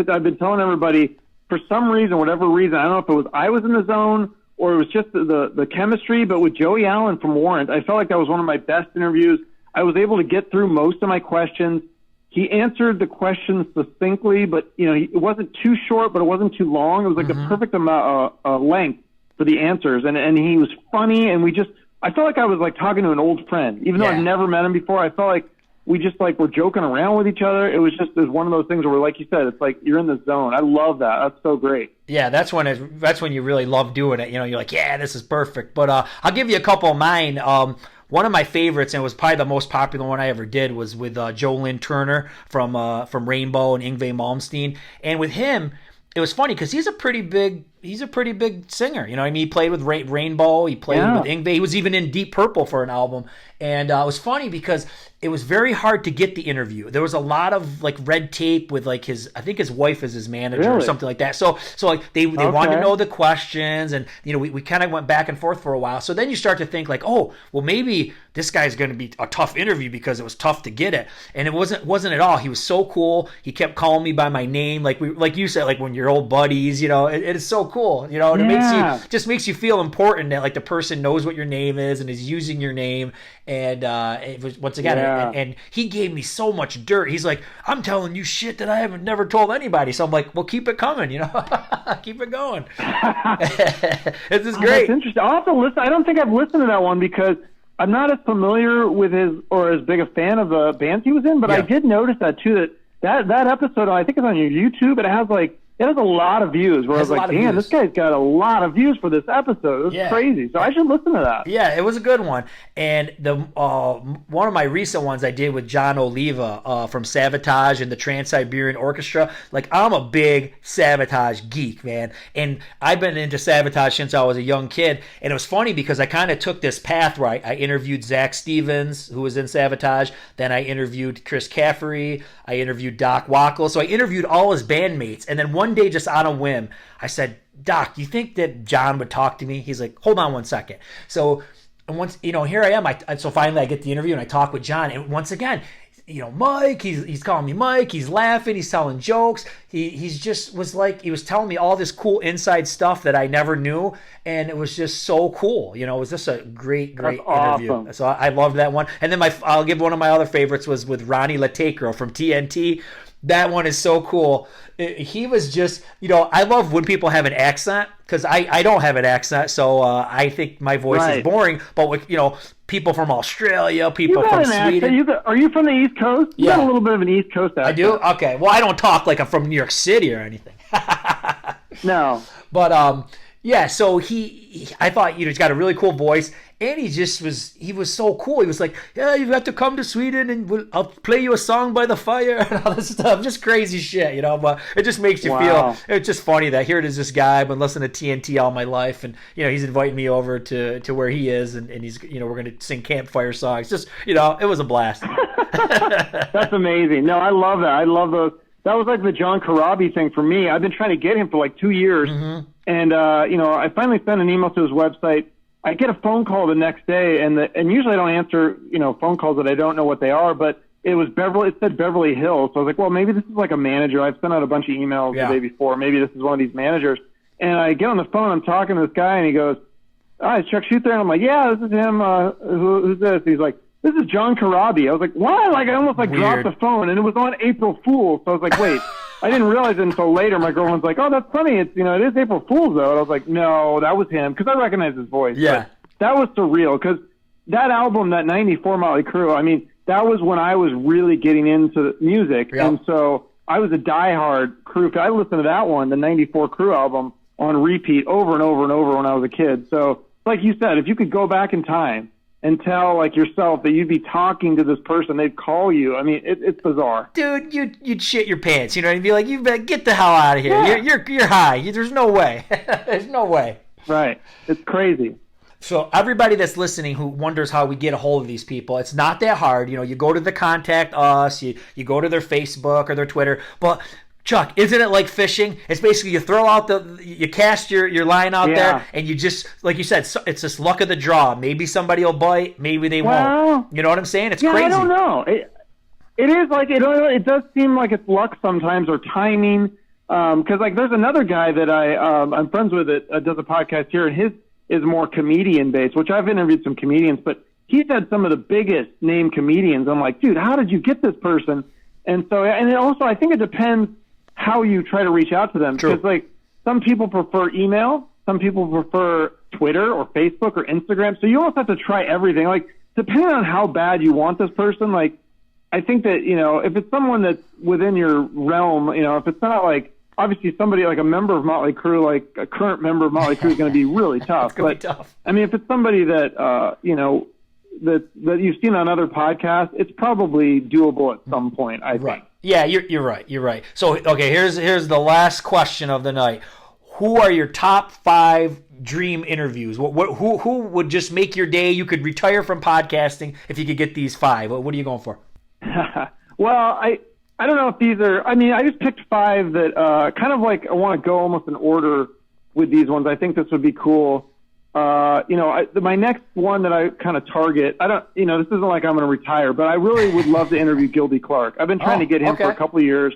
I've been telling everybody, for some reason, whatever reason, I don't know if it was I was in the zone or it was just the chemistry, but with Joey Allen from Warrant, I felt like that was one of my best interviews. I was able to get through most of my questions. He answered the questions succinctly, but it wasn't too short, but it wasn't too long. It was like the perfect amount length for the answers, and he was funny, and I felt like I was like talking to an old friend, even though I've never met him before. I felt like we just like were joking around with each other. It was one of those things where, like you said, it's like you're in the zone. I love that. That's so great. Yeah, that's when you really love doing it. You're like, yeah, this is perfect. But I'll give you a couple of mine. One of my favorites, and it was probably the most popular one I ever did, was with Joelin Turner from Rainbow and Yngwie Malmsteen. And with him, it was funny because he's a pretty big he's a pretty big singer. You know what I mean? He played with Rainbow. He played with Yngwie. He was even in Deep Purple for an album. And it was funny because it was very hard to get the interview. There was a lot of like red tape with like I think his wife is his manager or something like that. So like they wanted to know the questions, and you know we kind of went back and forth for a while. So then you start to think like, oh, well maybe this guy's going to be a tough interview because it was tough to get it. And it wasn't at all. He was so cool. He kept calling me by my name, like you said, like when you're old buddies. You know, it is so cool. You know, and it makes you feel important that like the person knows what your name is and is using your name. And it was once again, and he gave me so much dirt. He's like, I'm telling you shit that I haven't never told anybody. So I'm like, well, keep it coming, you know, keep it going. This is great. That's interesting. I'll have to listen. I don't think I've listened to that one because I'm not as familiar with his or as big a fan of the bands he was in. But I did notice that too. That episode, I think it's on your YouTube. It has a lot of views where I was like, damn, this guy's got a lot of views for this episode. It was crazy. So I should listen to that. Yeah, it was a good one. And the one of my recent ones I did with John Oliva from Sabotage and the Trans-Siberian Orchestra. Like, I'm a big Sabotage geek, man. And I've been into Sabotage since I was a young kid. And it was funny because I kind of took this path where I interviewed Zach Stevens, who was in Sabotage. Then I interviewed Chris Caffery. I interviewed Doc Wackel. So I interviewed all his bandmates. And then one day, just on a whim, I said, Doc, do you think that John would talk to me? He's like, hold on one second. So once, you know, here I am. So finally I get the interview and I talk with John. And once again, you know, Mike, he's calling me Mike. He's laughing. He's telling jokes. He's just was like, he was telling me all this cool inside stuff that I never knew. And it was just so cool. You know, it was just a great interview. Awesome. So I loved that one. And then I'll give one of my other favorites was with Ronnie Latacro from TNT. That one is so cool. He was just, you know, I love when people have an accent because I don't have an accent, so I think my voice is boring. But with, you know, people from Australia, people from Sweden. Are you from the East Coast? You got a little bit of an East Coast accent. I do? Okay. Well, I don't talk like I'm from New York City or anything. No. But yeah, so I thought, you know, he's got a really cool voice. And he was so cool. He was like, yeah, you've got to come to Sweden and I'll play you a song by the fire and all this stuff. Just crazy shit, you know. But it just makes you feel, it's just funny that here it is, this guy, I've been listening to TNT all my life. And, you know, he's inviting me over to where he is. And he's, you know, we're going to sing campfire songs. Just, you know, it was a blast. That's amazing. No, I love that. I love those. That was like the John Corabi thing for me. I've been trying to get him for like 2 years. Mm-hmm. And, you know, I finally sent an email to his website. I get a phone call the next day, and usually I don't answer, you know, phone calls that I don't know what they are, but it said Beverly Hills. So I was like, well, maybe this is like a manager. I've sent out a bunch of emails the day before. Maybe this is one of these managers. And I get on the phone, I'm talking to this guy, and he goes, is Chuck Shute there? And I'm like, yeah, this is him. Who's this? He's like, this is John Corabi. I was like, what? Like, I almost like dropped the phone, and it was on April Fool's. So I was like, wait. I didn't realize it until later. My girlfriend's like, oh, that's funny. It's, you know, it is April Fool's, though. And I was like, no, that was him, because I recognize his voice. Yeah. But that was surreal, because that album, that 94 Motley Crue, I mean, that was when I was really getting into music. Yep. And so I was a diehard Crue. I listened to that one, the 94 Crue album, on repeat over and over and over when I was a kid. So like you said, if you could go back in time and tell like yourself that you'd be talking to this person, they'd call you. I mean, it's bizarre. Dude, you'd shit your pants. You know, you'd be like, you better get the hell out of here. Yeah. You're high. There's no way. There's no way. Right. It's crazy. So everybody that's listening who wonders how we get a hold of these people, it's not that hard. You know, you go to the Contact Us, you go to their Facebook or their Twitter. But Chuck, isn't it like fishing? It's basically you throw out you cast your line out there, and you just, like you said, it's just luck of the draw. Maybe somebody will bite, maybe they won't. You know what I'm saying? It's crazy. I don't know. It is like it does seem like it's luck sometimes or timing. Because like there's another guy that I'm friends with that does a podcast here, and his is more comedian based, which I've interviewed some comedians, but he's had some of the biggest name comedians. I'm like, dude, how did you get this person? And so, and also I think it depends how you try to reach out to them. Because like some people prefer email, some people prefer Twitter or Facebook or Instagram. So you almost have to try everything. Like depending on how bad you want this person, like I think that, you know, if it's someone that's within your realm, you know, if it's not like, obviously somebody like a member of Motley Crue, like a current member of Motley Crue is going to be really tough. But I mean, if it's somebody that, you know, that you've seen on other podcasts, it's probably doable at some point, I think. Yeah, you're right. You're right. So, okay, here's the last question of the night. who are your top 5 dream interviews? Who would just make your day? You could retire from podcasting if you could get these 5. What are you going for? Well, I don't know if these are. I mean, I just picked 5 that kind of like I want to go almost in order with these ones. I think this would be cool. My next one that I kind of target, this isn't like I'm going to retire, but I really would love to interview Gilby Clarke. I've been trying to get him for a couple of years.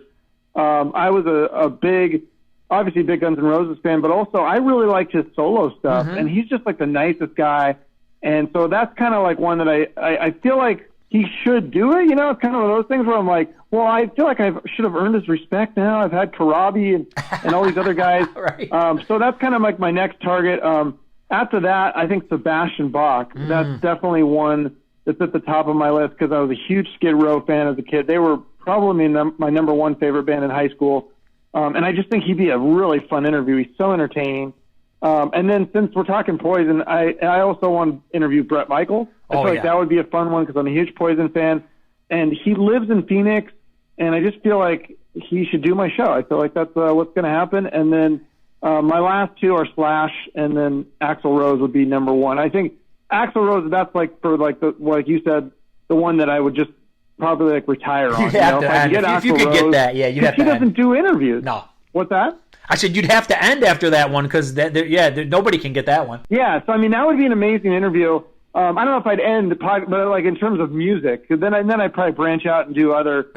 I was a big Guns N' Roses fan, but also I really liked his solo stuff, and he's just like the nicest guy. And so that's kind of like one that I feel like he should do it. It's kind of one of those things where I'm like, well, I feel like I should have earned his respect now. I've had Karabi and all these other guys. Right. So that's kind of like my next target. After that, I think Sebastian Bach. That's definitely one that's at the top of my list because I was a huge Skid Row fan as a kid. They were probably my number 1 favorite band in high school. And I just think he'd be a really fun interview. He's so entertaining. And then since we're talking Poison, I also want to interview Bret Michaels. I feel like that would be a fun one because I'm a huge Poison fan. And he lives in Phoenix, and I just feel like he should do my show. I feel like that's what's going to happen. And then my last 2 are Slash, and then Axl Rose would be number 1. I think Axl Rose, that's like for like like you said, the one that I would just probably like retire on. If you could get that, you'd have to. He doesn't do interviews. No. What's that? I said you'd have to end after that one because nobody can get that one. Yeah, so I mean that would be an amazing interview. I don't know if I'd end the podcast, but like in terms of music, then I'd probably branch out and do other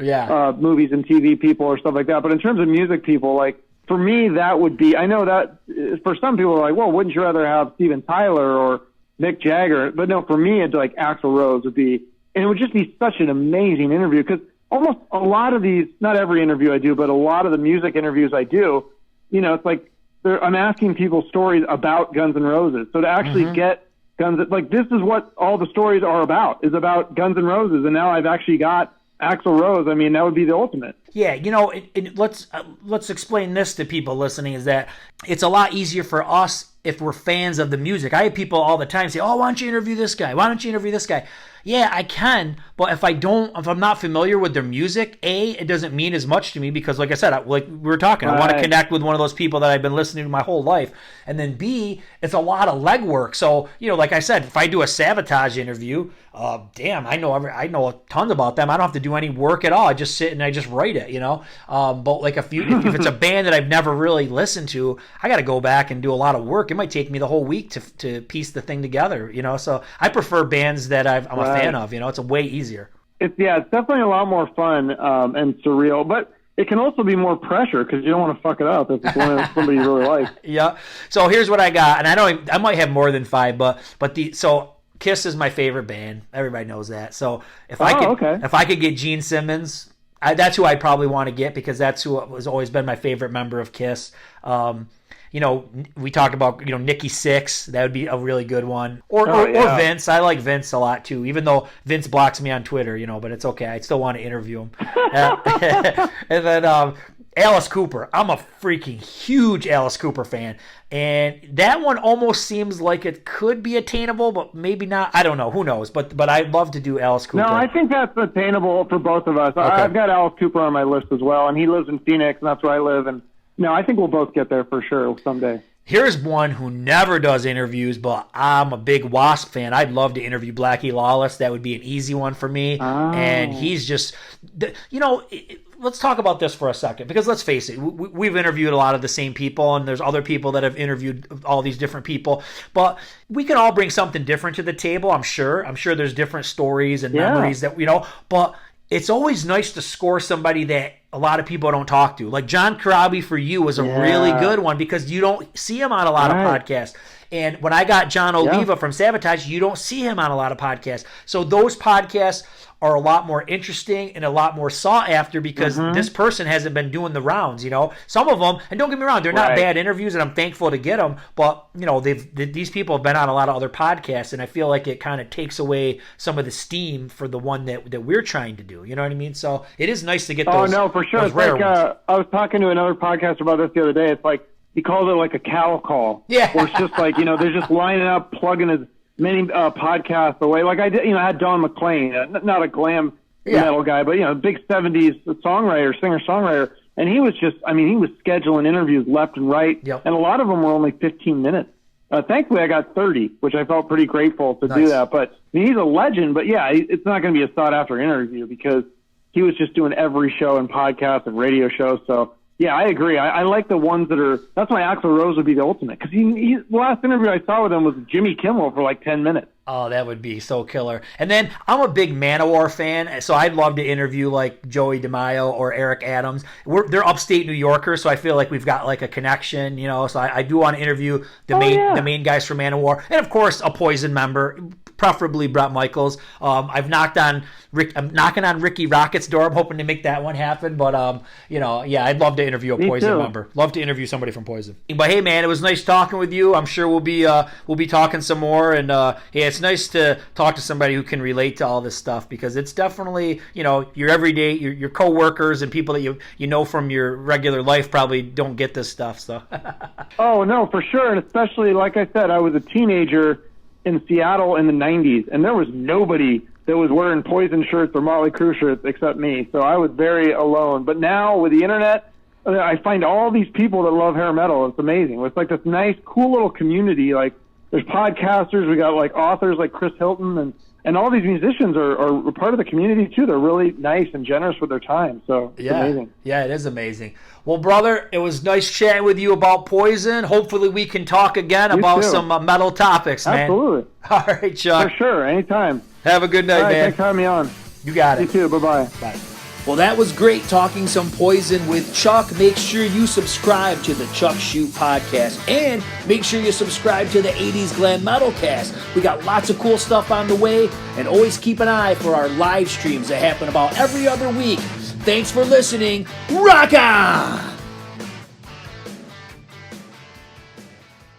movies and TV people or stuff like that. But in terms of music people, like for me, that would be. I know that for some people are like, well, wouldn't you rather have Steven Tyler or Mick Jagger? But no, for me, it's like Axl Rose would be, and it would just be such an amazing interview because almost a lot of these, not every interview I do, but a lot of the music interviews I do, it's like I'm asking people stories about Guns N' Roses. So to actually get Guns, like this is what all the stories are about, is about Guns N' Roses. And now I've actually got Axl Rose. I mean, that would be the ultimate. Yeah, let's explain this to people listening, is that it's a lot easier for us if we're fans of the music. I have people all the time say, oh, why don't you interview this guy? Why don't you interview this guy? Yeah, I can, but if I'm not familiar with their music, it doesn't mean as much to me because, like I said, like we were talking, I want to connect with one of those people that I've been listening to my whole life. And then B, it's a lot of legwork. So, like I said, if I do a Sabotage interview, I know tons about them. I don't have to do any work at all. I just sit and I just write it, But like if it's a band that I've never really listened to, I got to go back and do a lot of work. It might take me the whole week to piece the thing together, So I prefer bands that I'm a fan of. It's a way easier. It's definitely a lot more fun and surreal, but it can also be more pressure because you don't want to fuck it up if it's one of somebody you really like. Yeah. So here's what I got, and I might have more than 5, but Kiss is my favorite band. Everybody knows that. So if I could get Gene Simmons, that's who I'd probably want to get because that's who has always been my favorite member of Kiss. We talked about, Nikki Sixx. That would be a really good one. Or Vince. I like Vince a lot, too, even though Vince blocks me on Twitter, but it's okay. I still want to interview him. And then Alice Cooper. I'm a freaking huge Alice Cooper fan. And that one almost seems like it could be attainable, but maybe not. I don't know. Who knows? But I'd love to do Alice Cooper. No, I think that's attainable for both of us. Okay. I've got Alice Cooper on my list as well, and he lives in Phoenix, and that's where I live. And no, I think we'll both get there for sure someday. Here's one who never does interviews, but I'm a big Wasp fan. I'd love to interview Blackie Lawless. That would be an easy one for me. Oh. And he's just, let's talk about this for a second, because let's face it, we've interviewed a lot of the same people, and there's other people that have interviewed all these different people, but we can all bring something different to the table, I'm sure. I'm sure there's different stories and memories that, but it's always nice to score somebody that a lot of people don't talk to. Like John Corabi for you was a really good one because you don't see him on a lot of podcasts. And when I got John Oliva from Sabotage, you don't see him on a lot of podcasts. So those podcasts are a lot more interesting and a lot more sought after because this person hasn't been doing the rounds, Some of them, and don't get me wrong, they're not bad interviews, and I'm thankful to get them, but, these people have been on a lot of other podcasts, and I feel like it kind of takes away some of the steam for the one that we're trying to do, you know what I mean? So it is nice to get those. Oh, no, for sure. It's like, I was talking to another podcaster about this the other day. It's like, he called it like a cow call. Yeah. Where it's just like, they're just lining up, plugging his many podcasts away. Like I did, I had Don McLean, not a glam metal guy, but big 70s songwriter, singer-songwriter. And he was just, I mean, he was scheduling interviews left and right. Yep. And a lot of them were only 15 minutes. Thankfully, I got 30, which I felt pretty grateful to do that. But I mean, he's a legend. But, yeah, it's not going to be a sought-after interview because he was just doing every show and podcast and radio show. So, yeah, I agree. I like the ones that are – that's why Axl Rose would be the ultimate. Because the last interview I saw with him was Jimmy Kimmel for like 10 minutes. Oh, that would be so killer. And then I'm a big Manowar fan, so I'd love to interview like Joey DeMaio or Eric Adams. They're upstate New Yorkers, so I feel like we've got like a connection, you know. So I do want to interview the main guys from Manowar, and of course a Poison member, preferably Bret Michaels. I'm knocking on Ricky Rocket's door. I'm hoping to make that one happen, but you know, yeah, I'd love to interview a Poison member. Love to interview somebody from Poison. But hey, man, it was nice talking with you. I'm sure we'll be talking some more, and yeah, it's nice to talk to somebody who can relate to all this stuff because it's definitely, you know, your everyday, your coworkers and people that you know from your regular life probably don't get this stuff. So. Oh no, for sure, and especially like I said, I was a teenager in Seattle in the 90s, and there was nobody that was wearing Poison shirts or Motley Crue shirts except me. So I was very alone. But now with the internet, I find all these people that love hair metal. It's amazing. It's like this nice, cool little community. Like there's podcasters. We got like authors like Chris Hilton, and all these musicians are part of the community too. They're really nice and generous with their time. So it's amazing. Yeah, it is amazing. Well, brother, it was nice chatting with you about Poison. Hopefully we can talk again about some metal topics, man. Absolutely. All right, Chuck. For sure. Anytime. Have a good night, man. Thanks for having me on. You got it. You too. Bye-bye. Bye. Well, that was great talking some Poison with Chuck. Make sure you subscribe to the Chuck Shute podcast. And make sure you subscribe to the 80's Glam Metalcast. We got lots of cool stuff on the way. And always keep an eye for our live streams that happen about every other week. Thanks for listening. Rock on!